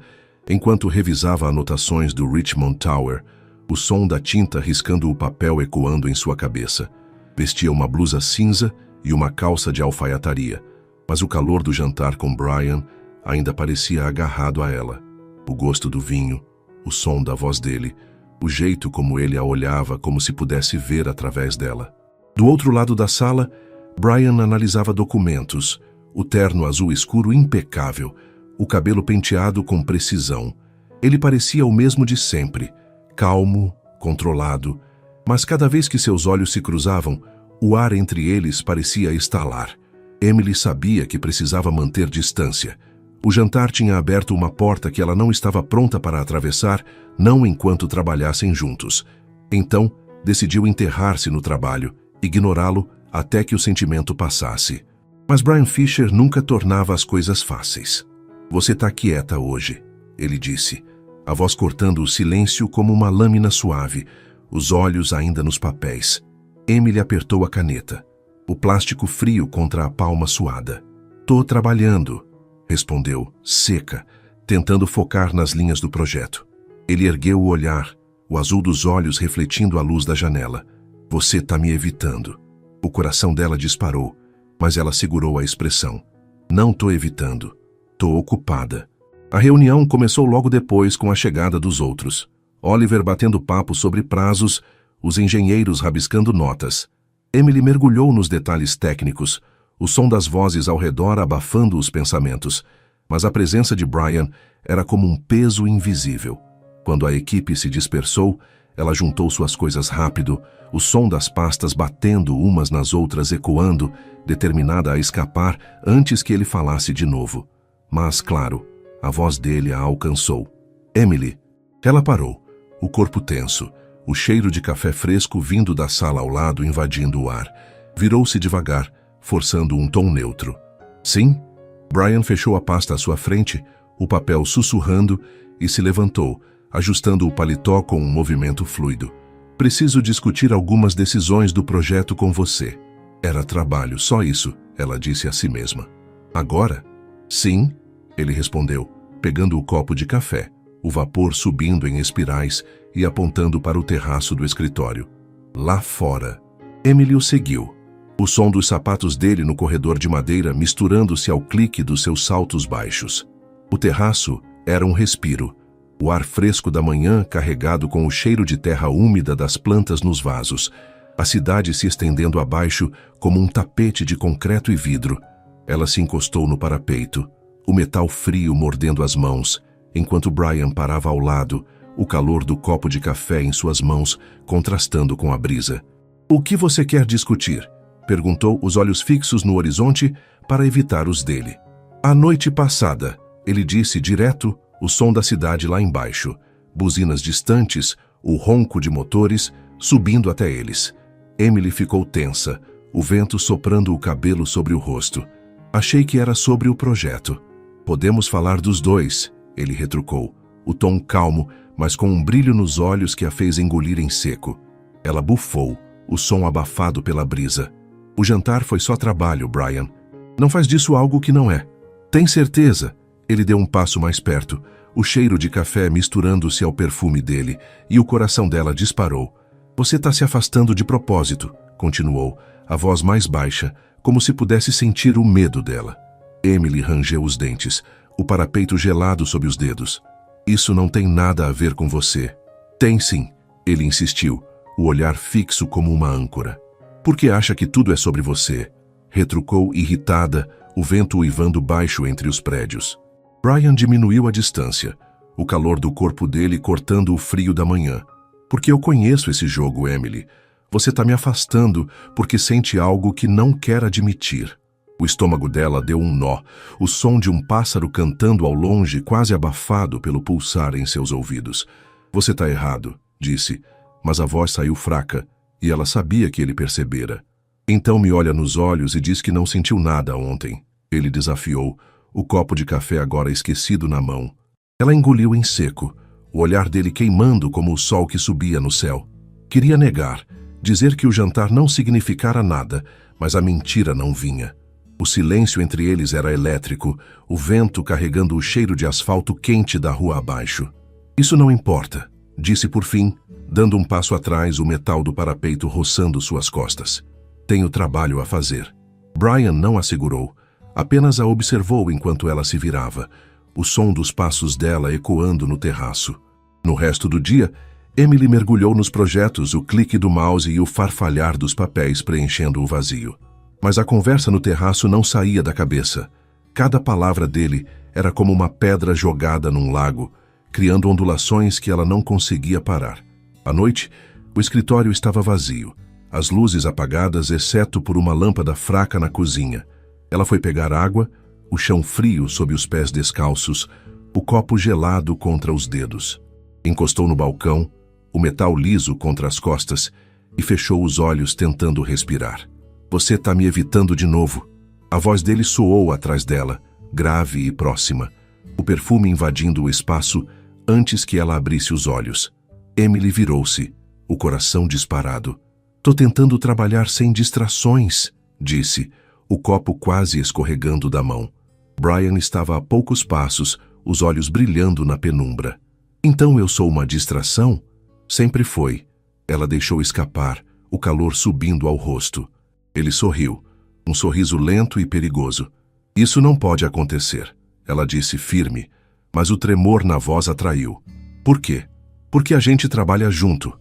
enquanto revisava anotações do Richmond Tower, o som da tinta riscando o papel ecoando em sua cabeça. Vestia uma blusa cinza e uma calça de alfaiataria, mas o calor do jantar com Brian ainda parecia agarrado a ela. O gosto do vinho, o som da voz dele, o jeito como ele a olhava como se pudesse ver através dela. Do outro lado da sala, Brian analisava documentos, o terno azul escuro impecável, o cabelo penteado com precisão. Ele parecia o mesmo de sempre, calmo, controlado, mas cada vez que seus olhos se cruzavam, o ar entre eles parecia estalar. Emily sabia que precisava manter distância. O jantar tinha aberto uma porta que ela não estava pronta para atravessar, não enquanto trabalhassem juntos. Então, decidiu enterrar-se no trabalho, ignorá-lo até que o sentimento passasse. Mas Brian Fisher nunca tornava as coisas fáceis. "Você está quieta hoje", ele disse, a voz cortando o silêncio como uma lâmina suave, os olhos ainda nos papéis. Emily apertou a caneta, o plástico frio contra a palma suada. "Tô trabalhando", respondeu, seca, tentando focar nas linhas do projeto. Ele ergueu o olhar, o azul dos olhos refletindo a luz da janela. "Você tá me evitando." O coração dela disparou, mas ela segurou a expressão. "Não tô evitando. Tô ocupada." A reunião começou logo depois com a chegada dos outros. Oliver batendo papo sobre prazos, os engenheiros rabiscando notas. Emily mergulhou nos detalhes técnicos, o som das vozes ao redor abafando os pensamentos, mas a presença de Brian era como um peso invisível. Quando a equipe se dispersou, ela juntou suas coisas rápido, o som das pastas batendo umas nas outras ecoando, determinada a escapar antes que ele falasse de novo. Mas, claro, a voz dele a alcançou. "Emily." Ela parou, o corpo tenso, o cheiro de café fresco vindo da sala ao lado invadindo o ar. Virou-se devagar, forçando um tom neutro. "Sim?" Brian fechou a pasta à sua frente, o papel sussurrando, e se levantou, ajustando o paletó com um movimento fluido. "Preciso discutir algumas decisões do projeto com você." Era trabalho, só isso, ela disse a si mesma. "Agora?" "Sim," ele respondeu, pegando o copo de café, o vapor subindo em espirais e apontando para o terraço do escritório. Lá fora. Emily o seguiu. O som dos sapatos dele no corredor de madeira misturando-se ao clique dos seus saltos baixos. O terraço era um respiro. O ar fresco da manhã carregado com o cheiro de terra úmida das plantas nos vasos. A cidade se estendendo abaixo como um tapete de concreto e vidro. Ela se encostou no parapeito, o metal frio mordendo as mãos, enquanto Brian parava ao lado, o calor do copo de café em suas mãos contrastando com a brisa. "O que você quer discutir?" perguntou, os olhos fixos no horizonte para evitar os dele. "A noite passada", ele disse direto, o som da cidade lá embaixo, buzinas distantes, o ronco de motores subindo até eles. Emily ficou tensa, o vento soprando o cabelo sobre o rosto. "Achei que era sobre o projeto." "Podemos falar dos dois", ele retrucou, o tom calmo, mas com um brilho nos olhos que a fez engolir em seco. Ela bufou, o som abafado pela brisa. "O jantar foi só trabalho, Brian. Não faz disso algo que não é." "Tem certeza?" Ele deu um passo mais perto, o cheiro de café misturando-se ao perfume dele, e o coração dela disparou. "Você está se afastando de propósito", continuou, a voz mais baixa, como se pudesse sentir o medo dela. Emily rangeu os dentes, o parapeito gelado sob os dedos. "Isso não tem nada a ver com você." "Tem sim", ele insistiu, o olhar fixo como uma âncora. "Por que acha que tudo é sobre você?" retrucou irritada, o vento uivando baixo entre os prédios. Brian diminuiu a distância, o calor do corpo dele cortando o frio da manhã. "Porque eu conheço esse jogo, Emily. Você está me afastando porque sente algo que não quer admitir." O estômago dela deu um nó, o som de um pássaro cantando ao longe, quase abafado pelo pulsar em seus ouvidos. "Você está errado", disse, mas a voz saiu fraca, e ela sabia que ele percebera. "Então me olha nos olhos e diz que não sentiu nada ontem", ele desafiou, o copo de café agora esquecido na mão. Ela engoliu em seco, o olhar dele queimando como o sol que subia no céu. Queria negar, dizer que o jantar não significara nada, mas a mentira não vinha. O silêncio entre eles era elétrico, o vento carregando o cheiro de asfalto quente da rua abaixo. "Isso não importa", disse por fim, dando um passo atrás, o metal do parapeito roçando suas costas. "Tenho trabalho a fazer." Brian não a segurou, apenas a observou enquanto ela se virava, o som dos passos dela ecoando no terraço. No resto do dia, Emily mergulhou nos projetos, o clique do mouse e o farfalhar dos papéis preenchendo o vazio. Mas a conversa no terraço não saía da cabeça. Cada palavra dele era como uma pedra jogada num lago, criando ondulações que ela não conseguia parar. À noite, o escritório estava vazio, as luzes apagadas exceto por uma lâmpada fraca na cozinha. Ela foi pegar água, o chão frio sob os pés descalços, o copo gelado contra os dedos. Encostou no balcão, o metal liso contra as costas, e fechou os olhos tentando respirar. Você tá me evitando de novo. A voz dele soou atrás dela, grave e próxima, o perfume invadindo o espaço antes que ela abrisse os olhos. Emily virou-se, o coração disparado. Tô tentando trabalhar sem distrações, disse, o copo quase escorregando da mão. Brian estava a poucos passos, os olhos brilhando na penumbra. Então eu sou uma distração? Sempre foi. Ela deixou escapar, o calor subindo ao rosto. Ele sorriu, um sorriso lento e perigoso. Isso não pode acontecer, ela disse firme, mas o tremor na voz atraiu. Por quê? Porque a gente trabalha junto.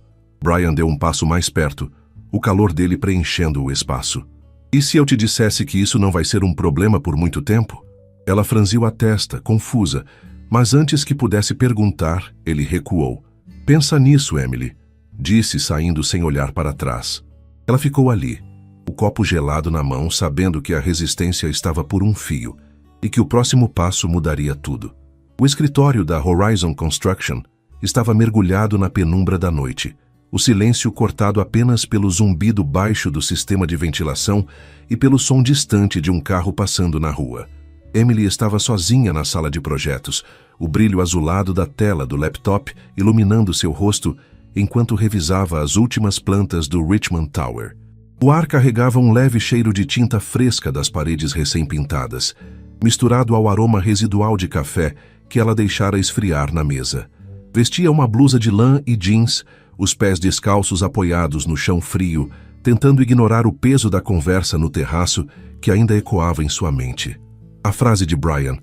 Brian deu um passo mais perto, o calor dele preenchendo o espaço. E se eu te dissesse que isso não vai ser um problema por muito tempo? Ela franziu a testa, confusa, mas antes que pudesse perguntar, ele recuou. Pensa nisso, Emily, disse saindo sem olhar para trás. Ela ficou ali, o copo gelado na mão, sabendo que a resistência estava por um fio e que o próximo passo mudaria tudo. O escritório da Horizon Construction estava mergulhado na penumbra da noite, o silêncio cortado apenas pelo zumbido baixo do sistema de ventilação e pelo som distante de um carro passando na rua. Emily estava sozinha na sala de projetos, o brilho azulado da tela do laptop iluminando seu rosto enquanto revisava as últimas plantas do Richmond Tower. O ar carregava um leve cheiro de tinta fresca das paredes recém-pintadas, misturado ao aroma residual de café que ela deixara esfriar na mesa. Vestia uma blusa de lã e jeans, os pés descalços apoiados no chão frio, tentando ignorar o peso da conversa no terraço que ainda ecoava em sua mente. A frase de Brian,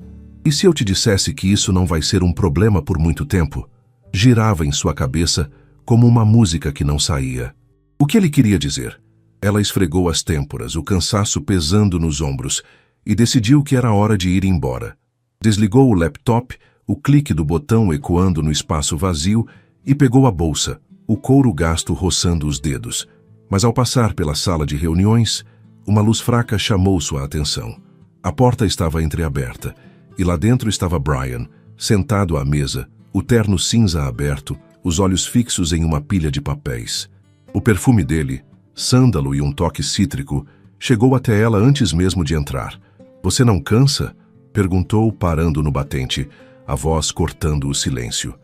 "E se eu te dissesse que isso não vai ser um problema por muito tempo?", girava em sua cabeça como uma música que não saía. O que ele queria dizer? Ela esfregou as têmporas, o cansaço pesando nos ombros, e decidiu que era hora de ir embora. Desligou o laptop, o clique do botão ecoando no espaço vazio, e pegou a bolsa, o couro gasto roçando os dedos. Mas ao passar pela sala de reuniões, uma luz fraca chamou sua atenção. A porta estava entreaberta, e lá dentro estava Brian, sentado à mesa, o terno cinza aberto, os olhos fixos em uma pilha de papéis. O perfume dele, sândalo e um toque cítrico, chegou até ela antes mesmo de entrar. "Você não cansa?", perguntou, parando no batente, a voz cortando o silêncio.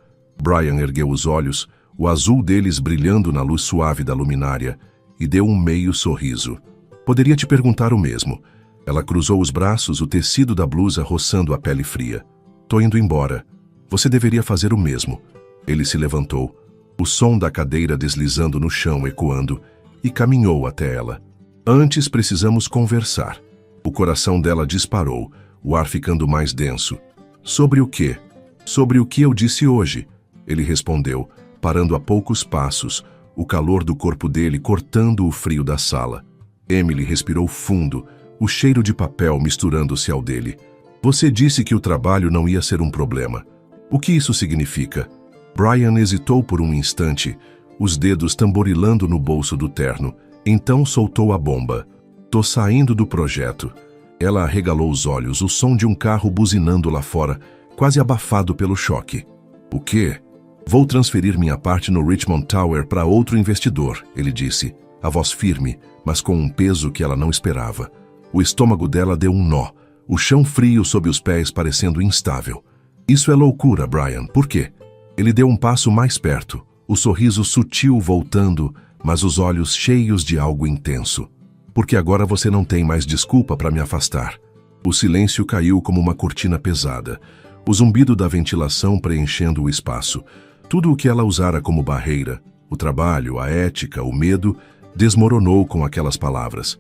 Brian ergueu os olhos, o azul deles brilhando na luz suave da luminária, e deu um meio sorriso. "Poderia te perguntar o mesmo." Ela cruzou os braços, o tecido da blusa roçando a pele fria. "Tô indo embora. Você deveria fazer o mesmo." Ele se levantou, o som da cadeira deslizando no chão ecoando, e caminhou até ela. "Antes precisamos conversar." O coração dela disparou, o ar ficando mais denso. "Sobre o quê?" "Sobre o que eu disse hoje," ele respondeu, parando a poucos passos, o calor do corpo dele cortando o frio da sala. Emily respirou fundo, o cheiro de papel misturando-se ao dele. "Você disse que o trabalho não ia ser um problema. O que isso significa?" Brian hesitou por um instante, os dedos tamborilando no bolso do terno, então soltou a bomba. "Tô saindo do projeto." Ela arregalou os olhos, o som de um carro buzinando lá fora, quase abafado pelo choque. "O quê?" "Vou transferir minha parte no Richmond Tower para outro investidor," ele disse, a voz firme, mas com um peso que ela não esperava. O estômago dela deu um nó, o chão frio sob os pés parecendo instável. "Isso é loucura, Brian. Por quê?" Ele deu um passo mais perto, o sorriso sutil voltando, mas os olhos cheios de algo intenso. "Porque agora você não tem mais desculpa para me afastar." O silêncio caiu como uma cortina pesada, o zumbido da ventilação preenchendo o espaço. Tudo o que ela usara como barreira, o trabalho, a ética, o medo, desmoronou com aquelas palavras.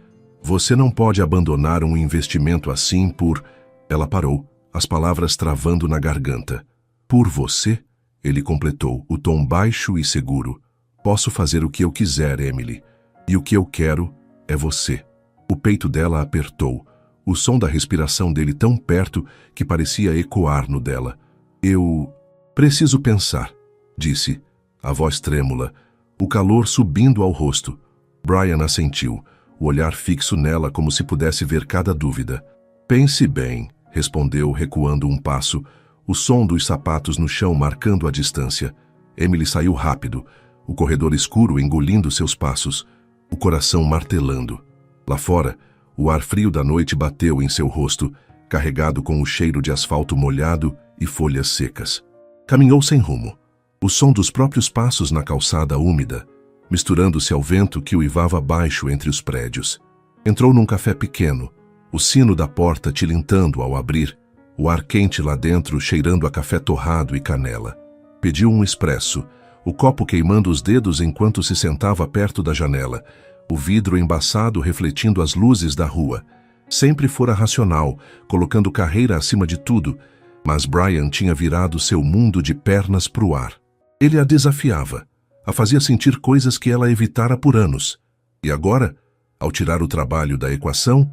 Você não pode abandonar um investimento assim por... Ela parou, as palavras travando na garganta. Por você? Ele completou, o tom baixo e seguro. Posso fazer o que eu quiser, Emily. E o que eu quero é você. O peito dela apertou, o som da respiração dele tão perto que parecia ecoar no dela. Eu preciso pensar, disse, a voz trêmula, o calor subindo ao rosto. Brian assentiu, o olhar fixo nela como se pudesse ver cada dúvida. Pense bem, respondeu, recuando um passo, o som dos sapatos no chão marcando a distância. Emily saiu rápido, o corredor escuro engolindo seus passos, o coração martelando. Lá fora, o ar frio da noite bateu em seu rosto, carregado com o cheiro de asfalto molhado e folhas secas. Caminhou sem rumo, o som dos próprios passos na calçada úmida, misturando-se ao vento que uivava baixo entre os prédios. Entrou num café pequeno, o sino da porta tilintando ao abrir, o ar quente lá dentro cheirando a café torrado e canela. Pediu um expresso, o copo queimando os dedos enquanto se sentava perto da janela, o vidro embaçado refletindo as luzes da rua. Sempre fora racional, colocando carreira acima de tudo, mas Brian tinha virado seu mundo de pernas pro ar. Ele a desafiava, a fazia sentir coisas que ela evitara por anos. E agora, ao tirar o trabalho da equação,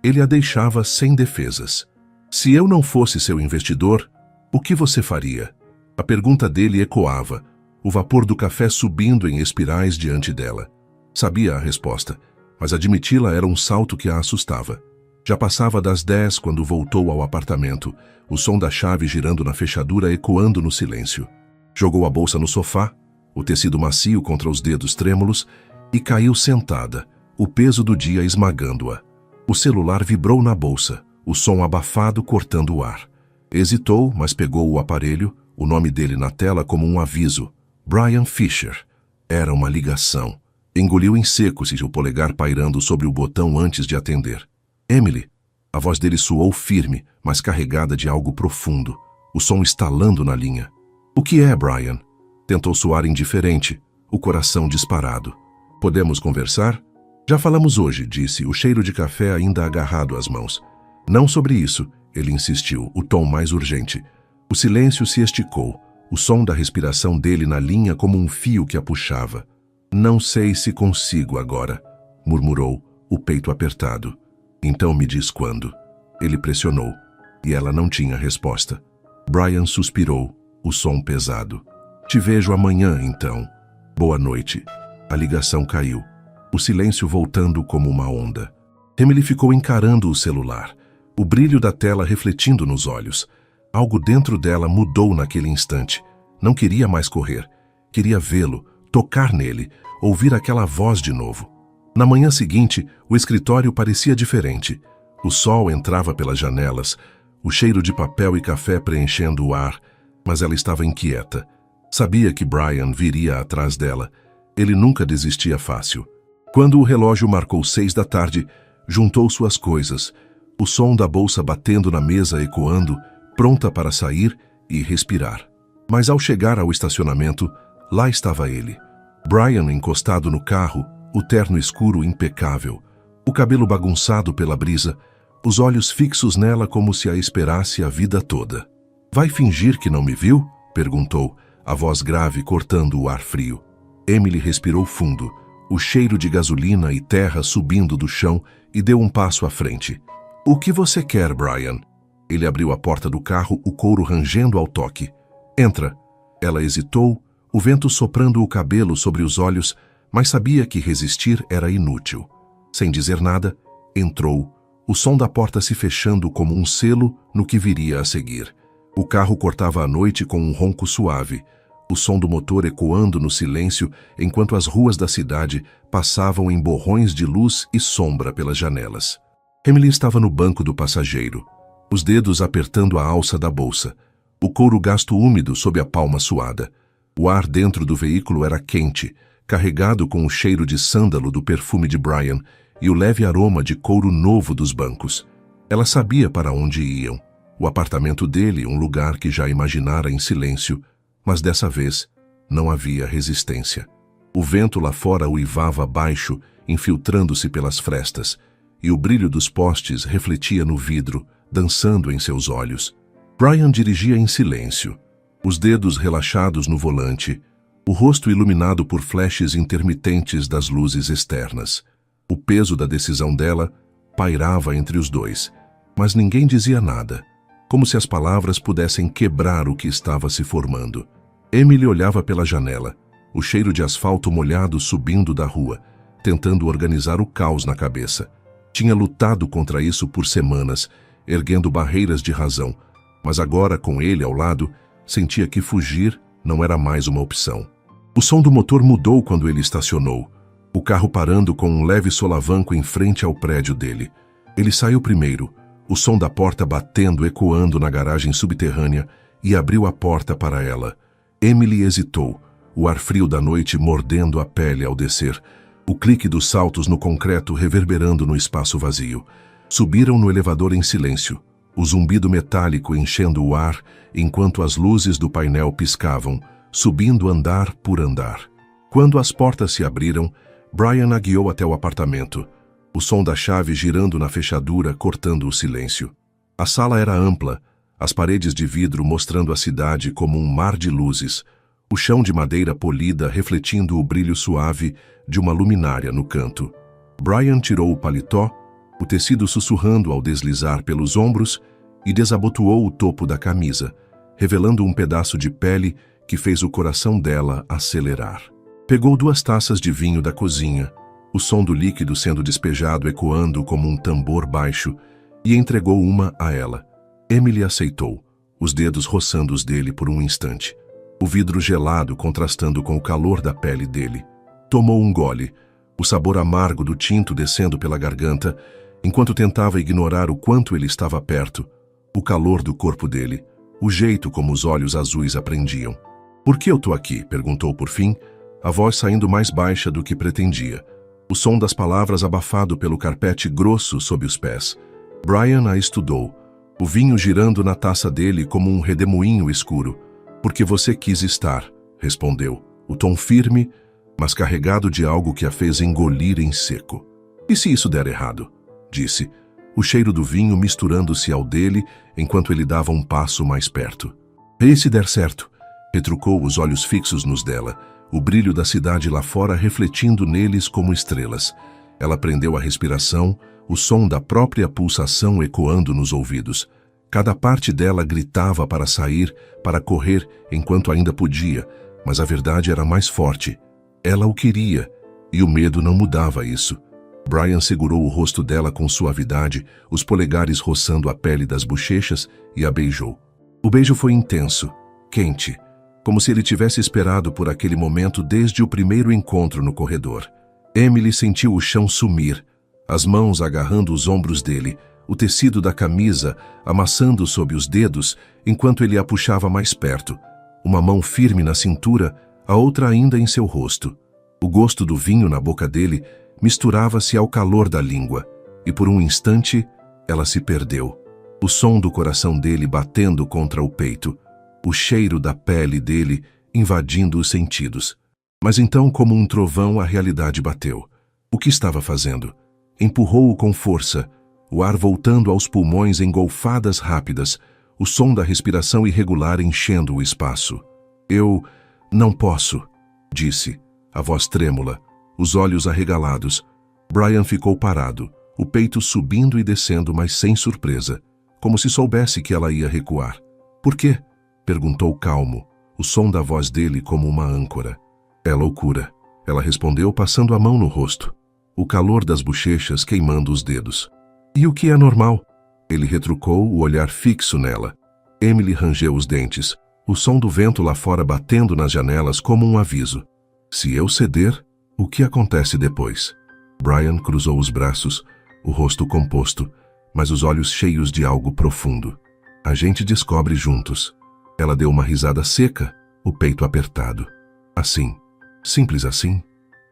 ele a deixava sem defesas. Se eu não fosse seu investidor, o que você faria? A pergunta dele ecoava, o vapor do café subindo em espirais diante dela. Sabia a resposta, mas admiti-la era um salto que a assustava. Já passava das 10 quando voltou ao apartamento, o som da chave girando na fechadura ecoando no silêncio. Jogou a bolsa no sofá, o tecido macio contra os dedos trêmulos, e caiu sentada, o peso do dia esmagando-a. O celular vibrou na bolsa, o som abafado cortando o ar. Hesitou, mas pegou o aparelho, o nome dele na tela como um aviso. Brian Fisher. Era uma ligação. Engoliu em seco, o polegar pairando sobre o botão antes de atender. Emily. A voz dele soou firme, mas carregada de algo profundo, o som estalando na linha. O que é, Brian? Tentou soar indiferente, o coração disparado. Podemos conversar? Já falamos hoje, disse, o cheiro de café ainda agarrado às mãos. Não sobre isso, ele insistiu, o tom mais urgente. O silêncio se esticou, o som da respiração dele na linha como um fio que a puxava. Não sei se consigo agora, murmurou, o peito apertado. Então me diz quando. Ele pressionou, e ela não tinha resposta. Brian suspirou, o som pesado. Te vejo amanhã, então. Boa noite. A ligação caiu, o silêncio voltando como uma onda. Emily ficou encarando o celular, o brilho da tela refletindo nos olhos. Algo dentro dela mudou naquele instante. Não queria mais correr. Queria vê-lo, tocar nele, ouvir aquela voz de novo. Na manhã seguinte, o escritório parecia diferente. O sol entrava pelas janelas, o cheiro de papel e café preenchendo o ar, mas ela estava inquieta. Sabia que Brian viria atrás dela. Ele nunca desistia fácil. Quando o relógio marcou 6 da tarde, juntou suas coisas, o som da bolsa batendo na mesa ecoando, pronta para sair e respirar. Mas ao chegar ao estacionamento, lá estava ele. Brian encostado no carro, o terno escuro impecável, o cabelo bagunçado pela brisa, os olhos fixos nela como se a esperasse a vida toda. Vai fingir que não me viu? Perguntou, a voz grave cortando o ar frio. Emily respirou fundo, o cheiro de gasolina e terra subindo do chão e deu um passo à frente. O que você quer, Brian? Ele abriu a porta do carro, o couro rangendo ao toque. Entra. Ela hesitou, o vento soprando o cabelo sobre os olhos, mas sabia que resistir era inútil. Sem dizer nada, entrou, o som da porta se fechando como um selo no que viria a seguir. O carro cortava a noite com um ronco suave, o som do motor ecoando no silêncio enquanto as ruas da cidade passavam em borrões de luz e sombra pelas janelas. Emily estava no banco do passageiro, os dedos apertando a alça da bolsa, o couro gasto úmido sob a palma suada. O ar dentro do veículo era quente, carregado com o cheiro de sândalo do perfume de Brian e o leve aroma de couro novo dos bancos. Ela sabia para onde iam. O apartamento dele, um lugar que já imaginara em silêncio, mas dessa vez não havia resistência. O vento lá fora uivava baixo, infiltrando-se pelas frestas, e o brilho dos postes refletia no vidro, dançando em seus olhos. Brian dirigia em silêncio, os dedos relaxados no volante, o rosto iluminado por flashes intermitentes das luzes externas. O peso da decisão dela pairava entre os dois, mas ninguém dizia nada, como se as palavras pudessem quebrar o que estava se formando. Emily olhava pela janela, o cheiro de asfalto molhado subindo da rua, tentando organizar o caos na cabeça. Tinha lutado contra isso por semanas, erguendo barreiras de razão, mas agora, com ele ao lado, sentia que fugir não era mais uma opção. O som do motor mudou quando ele estacionou, o carro parando com um leve solavanco em frente ao prédio dele. Ele saiu primeiro, o som da porta batendo ecoando na garagem subterrânea, e abriu a porta para ela. Emily hesitou, o ar frio da noite mordendo a pele ao descer, o clique dos saltos no concreto reverberando no espaço vazio. Subiram no elevador em silêncio, o zumbido metálico enchendo o ar enquanto as luzes do painel piscavam, subindo andar por andar. Quando as portas se abriram, Brian a guiou até o apartamento, o som da chave girando na fechadura cortando o silêncio. A sala era ampla, as paredes de vidro mostrando a cidade como um mar de luzes, o chão de madeira polida refletindo o brilho suave de uma luminária no canto. Brian tirou o paletó, o tecido sussurrando ao deslizar pelos ombros, e desabotoou o topo da camisa, revelando um pedaço de pele que fez o coração dela acelerar. Pegou 2 taças de vinho da cozinha, o som do líquido sendo despejado ecoando como um tambor baixo, e entregou uma a ela. Emily aceitou, os dedos roçando os dele por um instante, o vidro gelado contrastando com o calor da pele dele. Tomou um gole, o sabor amargo do tinto descendo pela garganta, enquanto tentava ignorar o quanto ele estava perto, o calor do corpo dele, o jeito como os olhos azuis a prendiam. "Por que eu tô aqui?", perguntou por fim, a voz saindo mais baixa do que pretendia, o som das palavras abafado pelo carpete grosso sob os pés. Brian a estudou, o vinho girando na taça dele como um redemoinho escuro. "Porque você quis estar", respondeu, o tom firme, mas carregado de algo que a fez engolir em seco. "E se isso der errado?", disse, o cheiro do vinho misturando-se ao dele enquanto ele dava um passo mais perto. "E se der certo?", retrucou, os olhos fixos nos dela, o brilho da cidade lá fora refletindo neles como estrelas. Ela prendeu a respiração, o som da própria pulsação ecoando nos ouvidos. Cada parte dela gritava para sair, para correr enquanto ainda podia, mas a verdade era mais forte. Ela o queria, e o medo não mudava isso. Brian segurou o rosto dela com suavidade, os polegares roçando a pele das bochechas, e a beijou. O beijo foi intenso, quente, como se ele tivesse esperado por aquele momento desde o primeiro encontro no corredor. Emily sentiu o chão sumir, as mãos agarrando os ombros dele, o tecido da camisa amassando sob os dedos enquanto ele a puxava mais perto, uma mão firme na cintura, a outra ainda em seu rosto. O gosto do vinho na boca dele misturava-se ao calor da língua, e por um instante ela se perdeu. O som do coração dele batendo contra o peito, o cheiro da pele dele invadindo os sentidos. Mas então, como um trovão, a realidade bateu. O que estava fazendo? Empurrou-o com força, o ar voltando aos pulmões em golfadas rápidas, o som da respiração irregular enchendo o espaço. "Eu não posso", disse, a voz trêmula, os olhos arregalados. Brian ficou parado, o peito subindo e descendo, mas sem surpresa, como se soubesse que ela ia recuar. "Por quê?", perguntou calmo, o som da voz dele como uma âncora. "É loucura", ela respondeu, passando a mão no rosto, o calor das bochechas queimando os dedos. "E o que é normal?", ele retrucou, o olhar fixo nela. Emily rangeu os dentes, o som do vento lá fora batendo nas janelas como um aviso. "Se eu ceder, o que acontece depois?". Brian cruzou os braços, o rosto composto, mas os olhos cheios de algo profundo. "A gente descobre juntos." Ela deu uma risada seca, o peito apertado. "Assim, simples assim,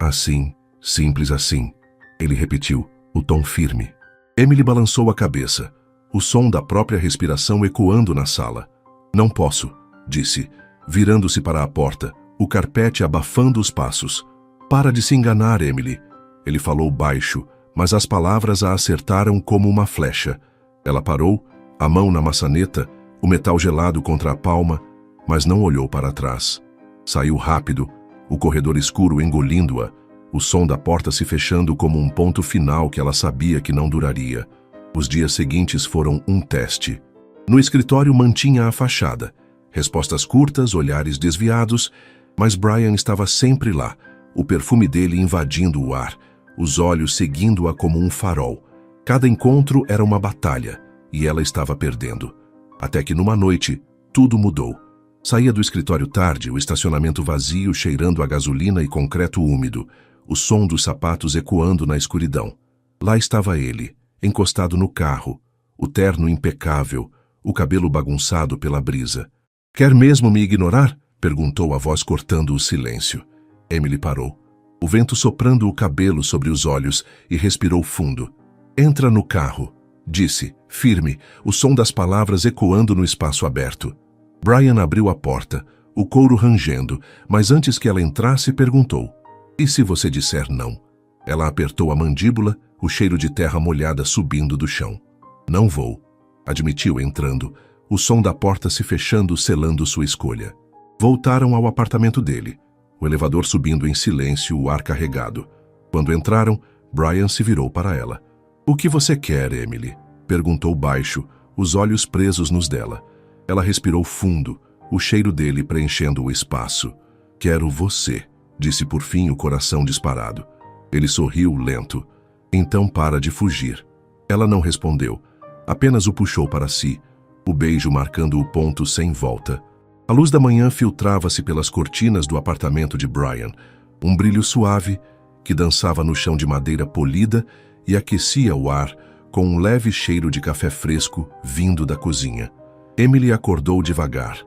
assim, simples assim", ele repetiu, o tom firme. Emily balançou a cabeça, o som da própria respiração ecoando na sala. "Não posso", disse, virando-se para a porta, o carpete abafando os passos. "Para de se enganar, Emily", ele falou baixo, mas as palavras a acertaram como uma flecha. Ela parou, a mão na maçaneta, o metal gelado contra a palma, mas não olhou para trás. Saiu rápido, o corredor escuro engolindo-a, o som da porta se fechando como um ponto final que ela sabia que não duraria. Os dias seguintes foram um teste. No escritório mantinha a fachada. Respostas curtas, olhares desviados, mas Brian estava sempre lá, o perfume dele invadindo o ar, os olhos seguindo-a como um farol. Cada encontro era uma batalha, e ela estava perdendo. Até que numa noite, tudo mudou. Saía do escritório tarde, o estacionamento vazio cheirando a gasolina e concreto úmido, o som dos sapatos ecoando na escuridão. Lá estava ele, encostado no carro, o terno impecável, o cabelo bagunçado pela brisa. "Quer mesmo me ignorar?" perguntou a voz cortando o silêncio. Emily parou, o vento soprando o cabelo sobre os olhos, e respirou fundo. "Entra no carro", disse, firme, o som das palavras ecoando no espaço aberto. Brian abriu a porta, o couro rangendo, mas antes que ela entrasse, perguntou: "E se você disser não?" Ela apertou a mandíbula, o cheiro de terra molhada subindo do chão. "Não vou", admitiu entrando, o som da porta se fechando, selando sua escolha. Voltaram ao apartamento dele, o elevador subindo em silêncio, o ar carregado. Quando entraram, Brian se virou para ela. "O que você quer, Emily?" perguntou baixo, os olhos presos nos dela. Ela respirou fundo, o cheiro dele preenchendo o espaço. "Quero você", disse por fim, o coração disparado. Ele sorriu lento. "Então para de fugir." Ela não respondeu, apenas o puxou para si, o beijo marcando o ponto sem volta. A luz da manhã filtrava-se pelas cortinas do apartamento de Brian, um brilho suave que dançava no chão de madeira polida e aquecia o ar com um leve cheiro de café fresco vindo da cozinha. Emily acordou devagar,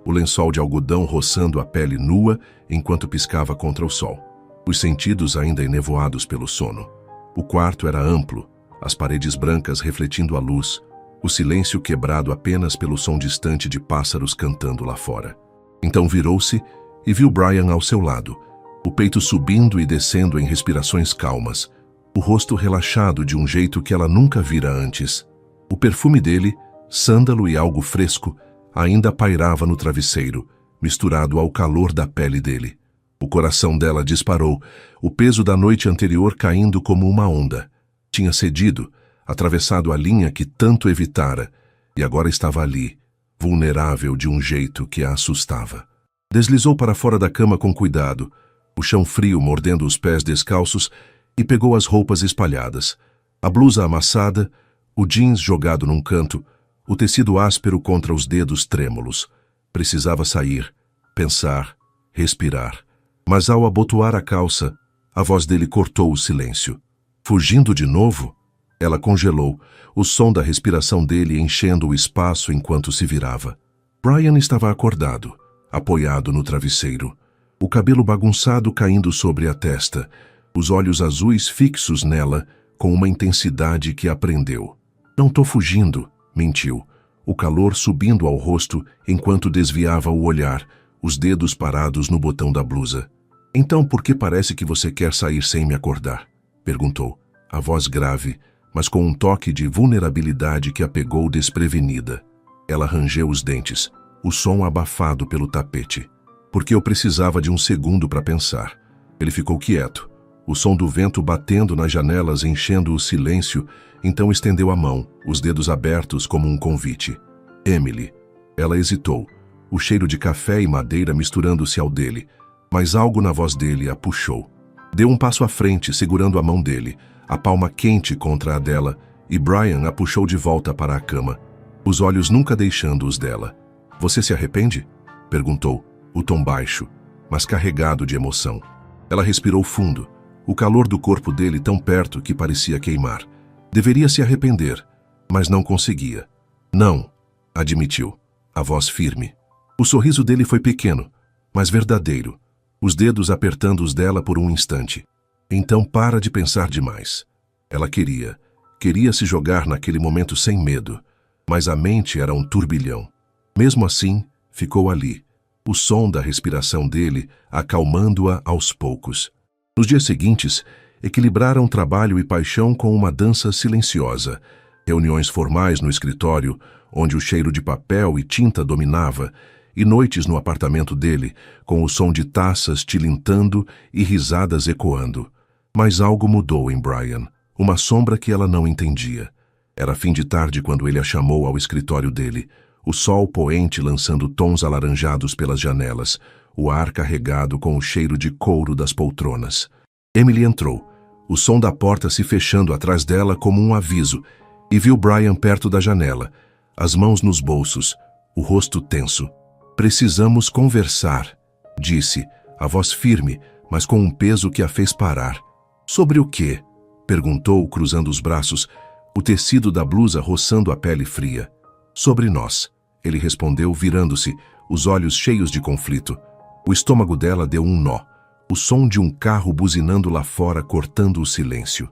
o lençol de algodão roçando a pele nua enquanto piscava contra o sol, os sentidos ainda enevoados pelo sono. O quarto era amplo, as paredes brancas refletindo a luz, o silêncio quebrado apenas pelo som distante de pássaros cantando lá fora. Então virou-se e viu Brian ao seu lado, o peito subindo e descendo em respirações calmas, o rosto relaxado de um jeito que ela nunca vira antes. O perfume dele, sândalo e algo fresco, ainda pairava no travesseiro, misturado ao calor da pele dele. O coração dela disparou, o peso da noite anterior caindo como uma onda. Tinha cedido, atravessado a linha que tanto evitara, e agora estava ali, vulnerável de um jeito que a assustava. Deslizou para fora da cama com cuidado, o chão frio mordendo os pés descalços, e pegou as roupas espalhadas, a blusa amassada, o jeans jogado num canto, o tecido áspero contra os dedos trêmulos. Precisava sair, pensar, respirar. Mas ao abotoar a calça, a voz dele cortou o silêncio. "Fugindo de novo?" Ela congelou, o som da respiração dele enchendo o espaço enquanto se virava. Brian estava acordado, apoiado no travesseiro, o cabelo bagunçado caindo sobre a testa, os olhos azuis fixos nela com uma intensidade que a prendeu. "Não tô fugindo", mentiu, o calor subindo ao rosto enquanto desviava o olhar, os dedos parados no botão da blusa. "Então por que parece que você quer sair sem me acordar?" perguntou, a voz grave, mas com um toque de vulnerabilidade que a pegou desprevenida. Ela rangeu os dentes, o som abafado pelo tapete. "Porque eu precisava de um segundo para pensar." Ele ficou quieto, o som do vento batendo nas janelas enchendo o silêncio, então estendeu a mão, os dedos abertos como um convite. "Emily." Ela hesitou, o cheiro de café e madeira misturando-se ao dele, mas algo na voz dele a puxou. Deu um passo à frente, segurando a mão dele, a palma quente contra a dela, e Brian a puxou de volta para a cama, os olhos nunca deixando os dela. "Você se arrepende?" perguntou, o tom baixo, mas carregado de emoção. Ela respirou fundo, o calor do corpo dele tão perto que parecia queimar. Deveria se arrepender, mas não conseguia. "Não", admitiu, a voz firme. O sorriso dele foi pequeno, mas verdadeiro, os dedos apertando os dela por um instante. "Então para de pensar demais." Ela queria se jogar naquele momento sem medo, mas a mente era um turbilhão. Mesmo assim, ficou ali, o som da respiração dele acalmando-a aos poucos. Nos dias seguintes, equilibraram trabalho e paixão com uma dança silenciosa. Reuniões formais no escritório, onde o cheiro de papel e tinta dominava, e noites no apartamento dele, com o som de taças tilintando e risadas ecoando. Mas algo mudou em Brian, uma sombra que ela não entendia. Era fim de tarde quando ele a chamou ao escritório dele, o sol poente lançando tons alaranjados pelas janelas, o ar carregado com o cheiro de couro das poltronas. Emily entrou, o som da porta se fechando atrás dela como um aviso, e viu Brian perto da janela, as mãos nos bolsos, o rosto tenso. "Precisamos conversar", disse, a voz firme, mas com um peso que a fez parar. "Sobre o quê?", perguntou, cruzando os braços, o tecido da blusa roçando a pele fria. "Sobre nós", ele respondeu, virando-se, os olhos cheios de conflito. O estômago dela deu um nó, o som de um carro buzinando lá fora cortando o silêncio.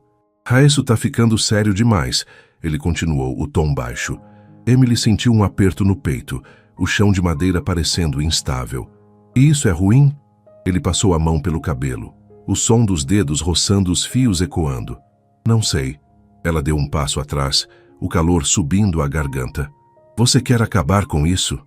"Isso tá ficando sério demais", ele continuou, o tom baixo. Emily sentiu um aperto no peito, o chão de madeira parecendo instável. "E isso é ruim?", ele passou a mão pelo cabelo, o som dos dedos roçando os fios ecoando. "Não sei." Ela deu um passo atrás, o calor subindo a garganta. "Você quer acabar com isso?"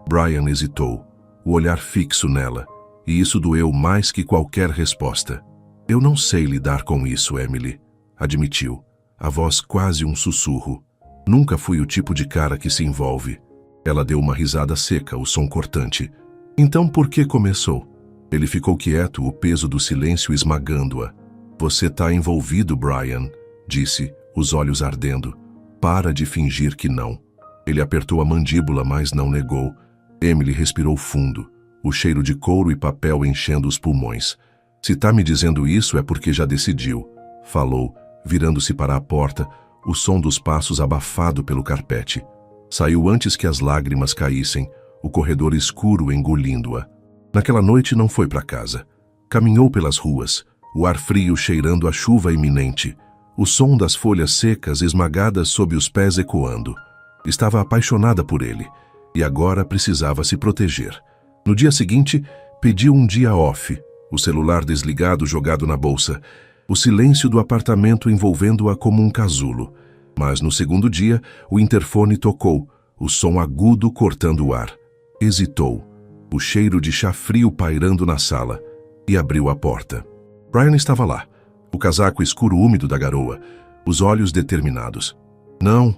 Brian hesitou, o olhar fixo nela, e isso doeu mais que qualquer resposta. "Eu não sei lidar com isso, Emily", admitiu, a voz quase um sussurro. "Nunca fui o tipo de cara que se envolve." Ela deu uma risada seca, o som cortante. "Então por que começou?" Ele ficou quieto, o peso do silêncio esmagando-a. "Você tá envolvido, Brian", disse, os olhos ardendo. "Para de fingir que não." Ele apertou a mandíbula, mas não negou. Emily respirou fundo, o cheiro de couro e papel enchendo os pulmões. "Se tá me dizendo isso é porque já decidiu", falou, virando-se para a porta, o som dos passos abafado pelo carpete. Saiu antes que as lágrimas caíssem, o corredor escuro engolindo-a. Naquela noite não foi para casa. Caminhou pelas ruas, o ar frio cheirando a chuva iminente, o som das folhas secas esmagadas sob os pés ecoando. Estava apaixonada por ele, e agora precisava se proteger. No dia seguinte, pediu um dia off, o celular desligado jogado na bolsa, o silêncio do apartamento envolvendo-a como um casulo. Mas no segundo dia, o interfone tocou, o som agudo cortando o ar. Hesitou, o cheiro de chá frio pairando na sala, e abriu a porta. Brian estava lá, o casaco escuro úmido da garoa, os olhos determinados. "Não",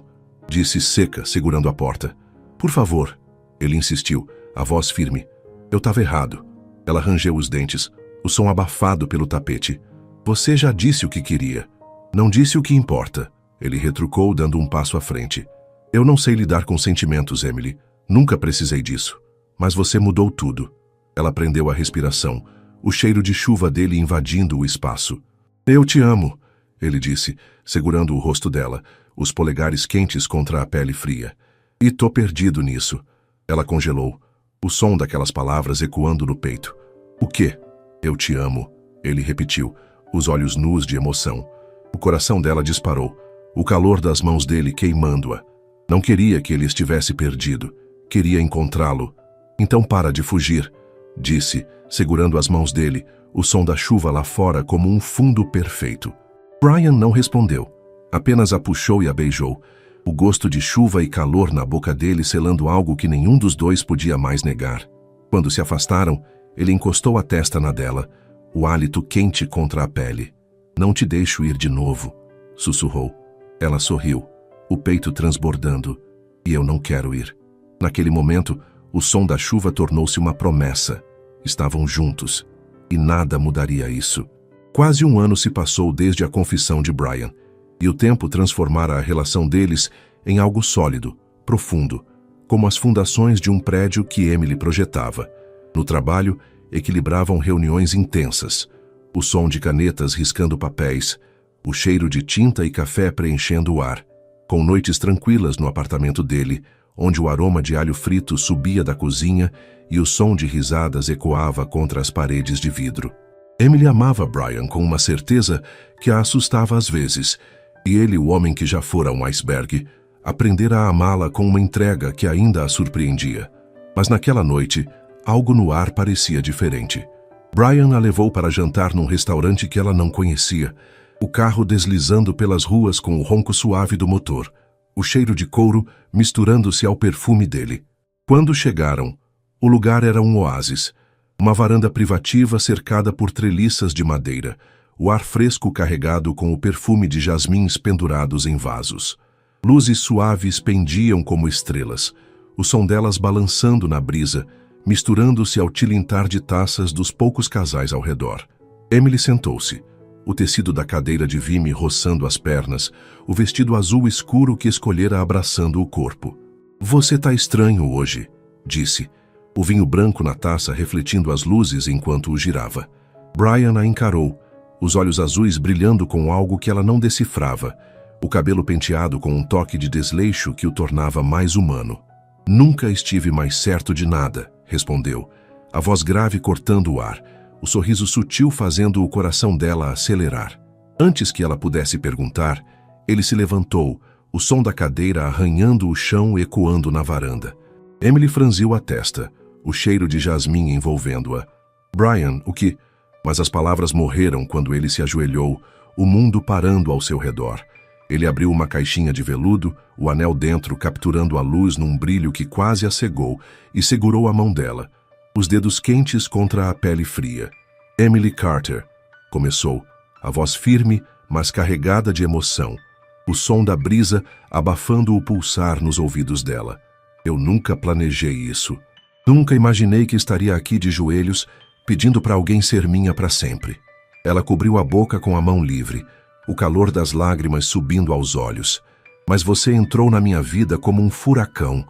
disse seca, segurando a porta. "Por favor", ele insistiu, a voz firme. "Eu estava errado." Ela rangeu os dentes, o som abafado pelo tapete. "Você já disse o que queria. Não disse o que importa", ele retrucou, dando um passo à frente. "Eu não sei lidar com sentimentos, Emily. Nunca precisei disso. Mas você mudou tudo." Ela prendeu a respiração, o cheiro de chuva dele invadindo o espaço. "Eu te amo", ele disse, segurando o rosto dela, os polegares quentes contra a pele fria. "E tô perdido nisso." Ela congelou, o som daquelas palavras ecoando no peito. "O quê?" "Eu te amo", ele repetiu, os olhos nus de emoção. O coração dela disparou, o calor das mãos dele queimando-a. Não queria que ele estivesse perdido, queria encontrá-lo. "Então para de fugir", disse, segurando as mãos dele, o som da chuva lá fora como um fundo perfeito. Brian não respondeu, apenas a puxou e a beijou, o gosto de chuva e calor na boca dele selando algo que nenhum dos dois podia mais negar. Quando se afastaram, ele encostou a testa na dela, o hálito quente contra a pele. "Não te deixo ir de novo", sussurrou. Ela sorriu, o peito transbordando. "E eu não quero ir." Naquele momento, o som da chuva tornou-se uma promessa. Estavam juntos, e nada mudaria isso. Quase um ano se passou desde a confissão de Brian, e o tempo transformara a relação deles em algo sólido, profundo, como as fundações de um prédio que Emily projetava. No trabalho, equilibravam reuniões intensas, o som de canetas riscando papéis, o cheiro de tinta e café preenchendo o ar, com noites tranquilas no apartamento dele, onde o aroma de alho frito subia da cozinha e o som de risadas ecoava contra as paredes de vidro. Emily amava Brian com uma certeza que a assustava às vezes, e ele, o homem que já fora um iceberg, aprendera a amá-la com uma entrega que ainda a surpreendia. Mas naquela noite, algo no ar parecia diferente. Brian a levou para jantar num restaurante que ela não conhecia, O carro deslizando pelas ruas com o ronco suave do motor, o cheiro de couro misturando-se ao perfume dele. Quando chegaram, o lugar era um oásis, uma varanda privativa cercada por treliças de madeira, o ar fresco carregado com o perfume de jasmins pendurados em vasos. Luzes suaves pendiam como estrelas, o som delas balançando na brisa, misturando-se ao tilintar de taças dos poucos casais ao redor. Emily sentou-se, o tecido da cadeira de vime roçando as pernas, o vestido azul escuro que escolhera abraçando o corpo. "Você tá estranho hoje", disse, o vinho branco na taça refletindo as luzes enquanto o girava. Brian a encarou, os olhos azuis brilhando com algo que ela não decifrava, o cabelo penteado com um toque de desleixo que o tornava mais humano. "Nunca estive mais certo de nada", respondeu, a voz grave cortando o ar, o sorriso sutil fazendo o coração dela acelerar. Antes que ela pudesse perguntar, ele se levantou, o som da cadeira arranhando o chão ecoando na varanda. Emily franziu a testa, o cheiro de jasmim envolvendo-a. "Brian, o que?" Mas as palavras morreram quando ele se ajoelhou, o mundo parando ao seu redor. Ele abriu uma caixinha de veludo, o anel dentro capturando a luz num brilho que quase a cegou, e segurou a mão dela, os dedos quentes contra a pele fria. "Emily Carter", começou, a voz firme, mas carregada de emoção, o som da brisa abafando o pulsar nos ouvidos dela. "Eu nunca planejei isso. Nunca imaginei que estaria aqui de joelhos, pedindo para alguém ser minha para sempre." Ela cobriu a boca com a mão livre, o calor das lágrimas subindo aos olhos. "Mas você entrou na minha vida como um furacão.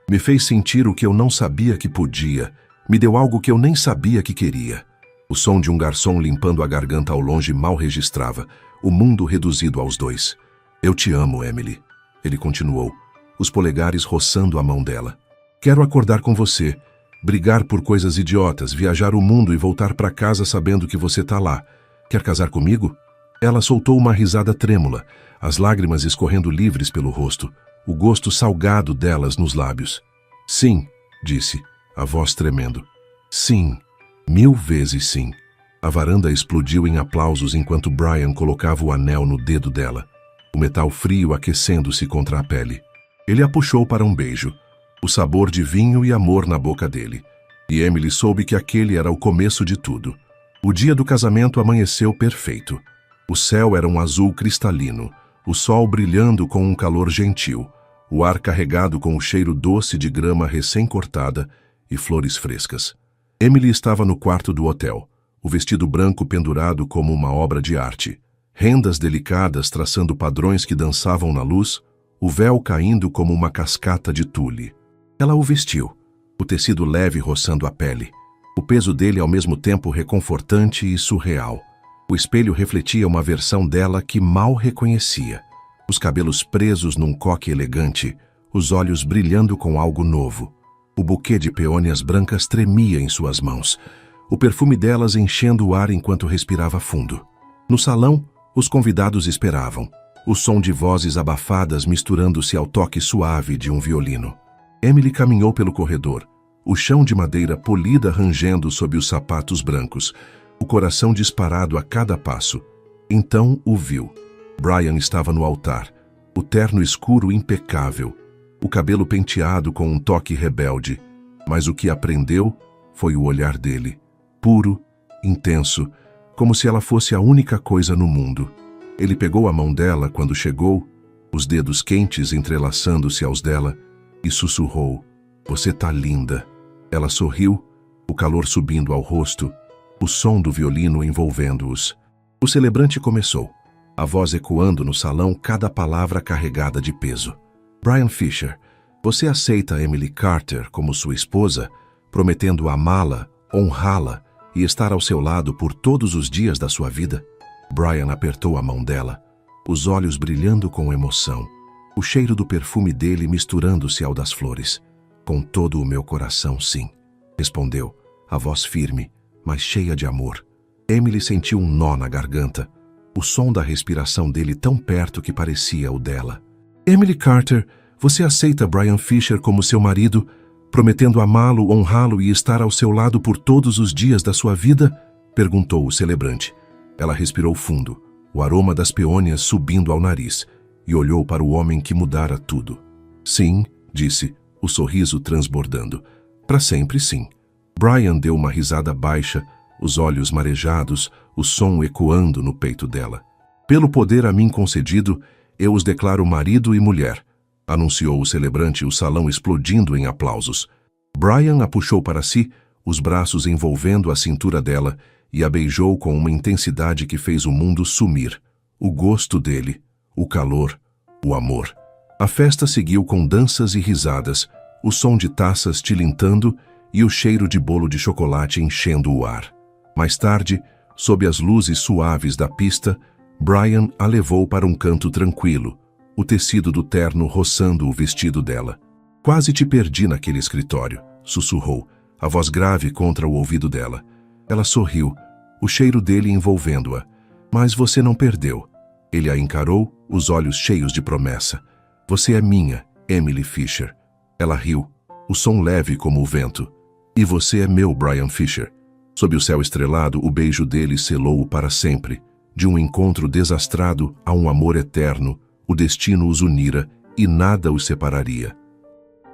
Me fez sentir o que eu não sabia que podia. Me deu algo que eu nem sabia que queria." O som de um garçom limpando a garganta ao longe mal registrava, o mundo reduzido aos dois. "Eu te amo, Emily", ele continuou, os polegares roçando a mão dela. "Quero acordar com você, brigar por coisas idiotas, viajar o mundo e voltar para casa sabendo que você tá lá. Quer casar comigo?" Ela soltou uma risada trêmula, as lágrimas escorrendo livres pelo rosto, o gosto salgado delas nos lábios. "Sim", disse, a voz tremendo. "Sim, 1000 vezes sim." A varanda explodiu em aplausos enquanto Brian colocava o anel no dedo dela, o metal frio aquecendo-se contra a pele. Ele a puxou para um beijo, o sabor de vinho e amor na boca dele, e Emily soube que aquele era o começo de tudo. O dia do casamento amanheceu perfeito. O céu era um azul cristalino, o sol brilhando com um calor gentil, o ar carregado com o cheiro doce de grama recém-cortada e flores frescas. Emily estava no quarto do hotel, o vestido branco pendurado como uma obra de arte, rendas delicadas traçando padrões que dançavam na luz, o véu caindo como uma cascata de tule. Ela o vestiu, o tecido leve roçando a pele, o peso dele ao mesmo tempo reconfortante e surreal. O espelho refletia uma versão dela que mal reconhecia, os cabelos presos num coque elegante, os olhos brilhando com algo novo. O buquê de peônias brancas tremia em suas mãos, o perfume delas enchendo o ar enquanto respirava fundo. No salão, os convidados esperavam, o som de vozes abafadas misturando-se ao toque suave de um violino. Emily caminhou pelo corredor, o chão de madeira polida rangendo sob os sapatos brancos, o coração disparado a cada passo. Então o viu. Brian estava no altar, o terno escuro impecável, o cabelo penteado com um toque rebelde, mas o que aprendeu foi o olhar dele, puro, intenso, como se ela fosse a única coisa no mundo. Ele pegou a mão dela quando chegou, os dedos quentes entrelaçando-se aos dela, e sussurrou: "Você tá linda." Ela sorriu, o calor subindo ao rosto, o som do violino envolvendo-os. O celebrante começou, a voz ecoando no salão, cada palavra carregada de peso. "Brian Fisher, você aceita Emily Carter como sua esposa, prometendo amá-la, honrá-la e estar ao seu lado por todos os dias da sua vida?" Brian apertou a mão dela, os olhos brilhando com emoção, o cheiro do perfume dele misturando-se ao das flores. "Com todo o meu coração, sim", respondeu, a voz firme, mas cheia de amor. Emily sentiu um nó na garganta, o som da respiração dele tão perto que parecia o dela. "Emily Carter, você aceita Brian Fisher como seu marido, prometendo amá-lo, honrá-lo e estar ao seu lado por todos os dias da sua vida?" perguntou o celebrante. Ela respirou fundo, o aroma das peônias subindo ao nariz, e olhou para o homem que mudara tudo. Sim, disse, o sorriso transbordando. Para sempre, sim. Brian deu uma risada baixa, os olhos marejados, o som ecoando no peito dela. Pelo poder a mim concedido, eu os declaro marido e mulher, anunciou o celebrante, o salão explodindo em aplausos. Brian a puxou para si, os braços envolvendo a cintura dela, e a beijou com uma intensidade que fez o mundo sumir. O gosto dele, o calor, o amor. A festa seguiu com danças e risadas, o som de taças tilintando e o cheiro de bolo de chocolate enchendo o ar. Mais tarde, sob as luzes suaves da pista, Brian a levou para um canto tranquilo, o tecido do terno roçando o vestido dela. Quase te perdi naquele escritório, sussurrou, a voz grave contra o ouvido dela. Ela sorriu, o cheiro dele envolvendo-a. Mas você não perdeu. Ele a encarou, os olhos cheios de promessa. Você é minha, Emily Fisher. Ela riu, o som leve como o vento. E você é meu, Brian Fisher. Sob o céu estrelado, o beijo dele selou-o para sempre. De um encontro desastrado a um amor eterno, o destino os unira e nada os separaria.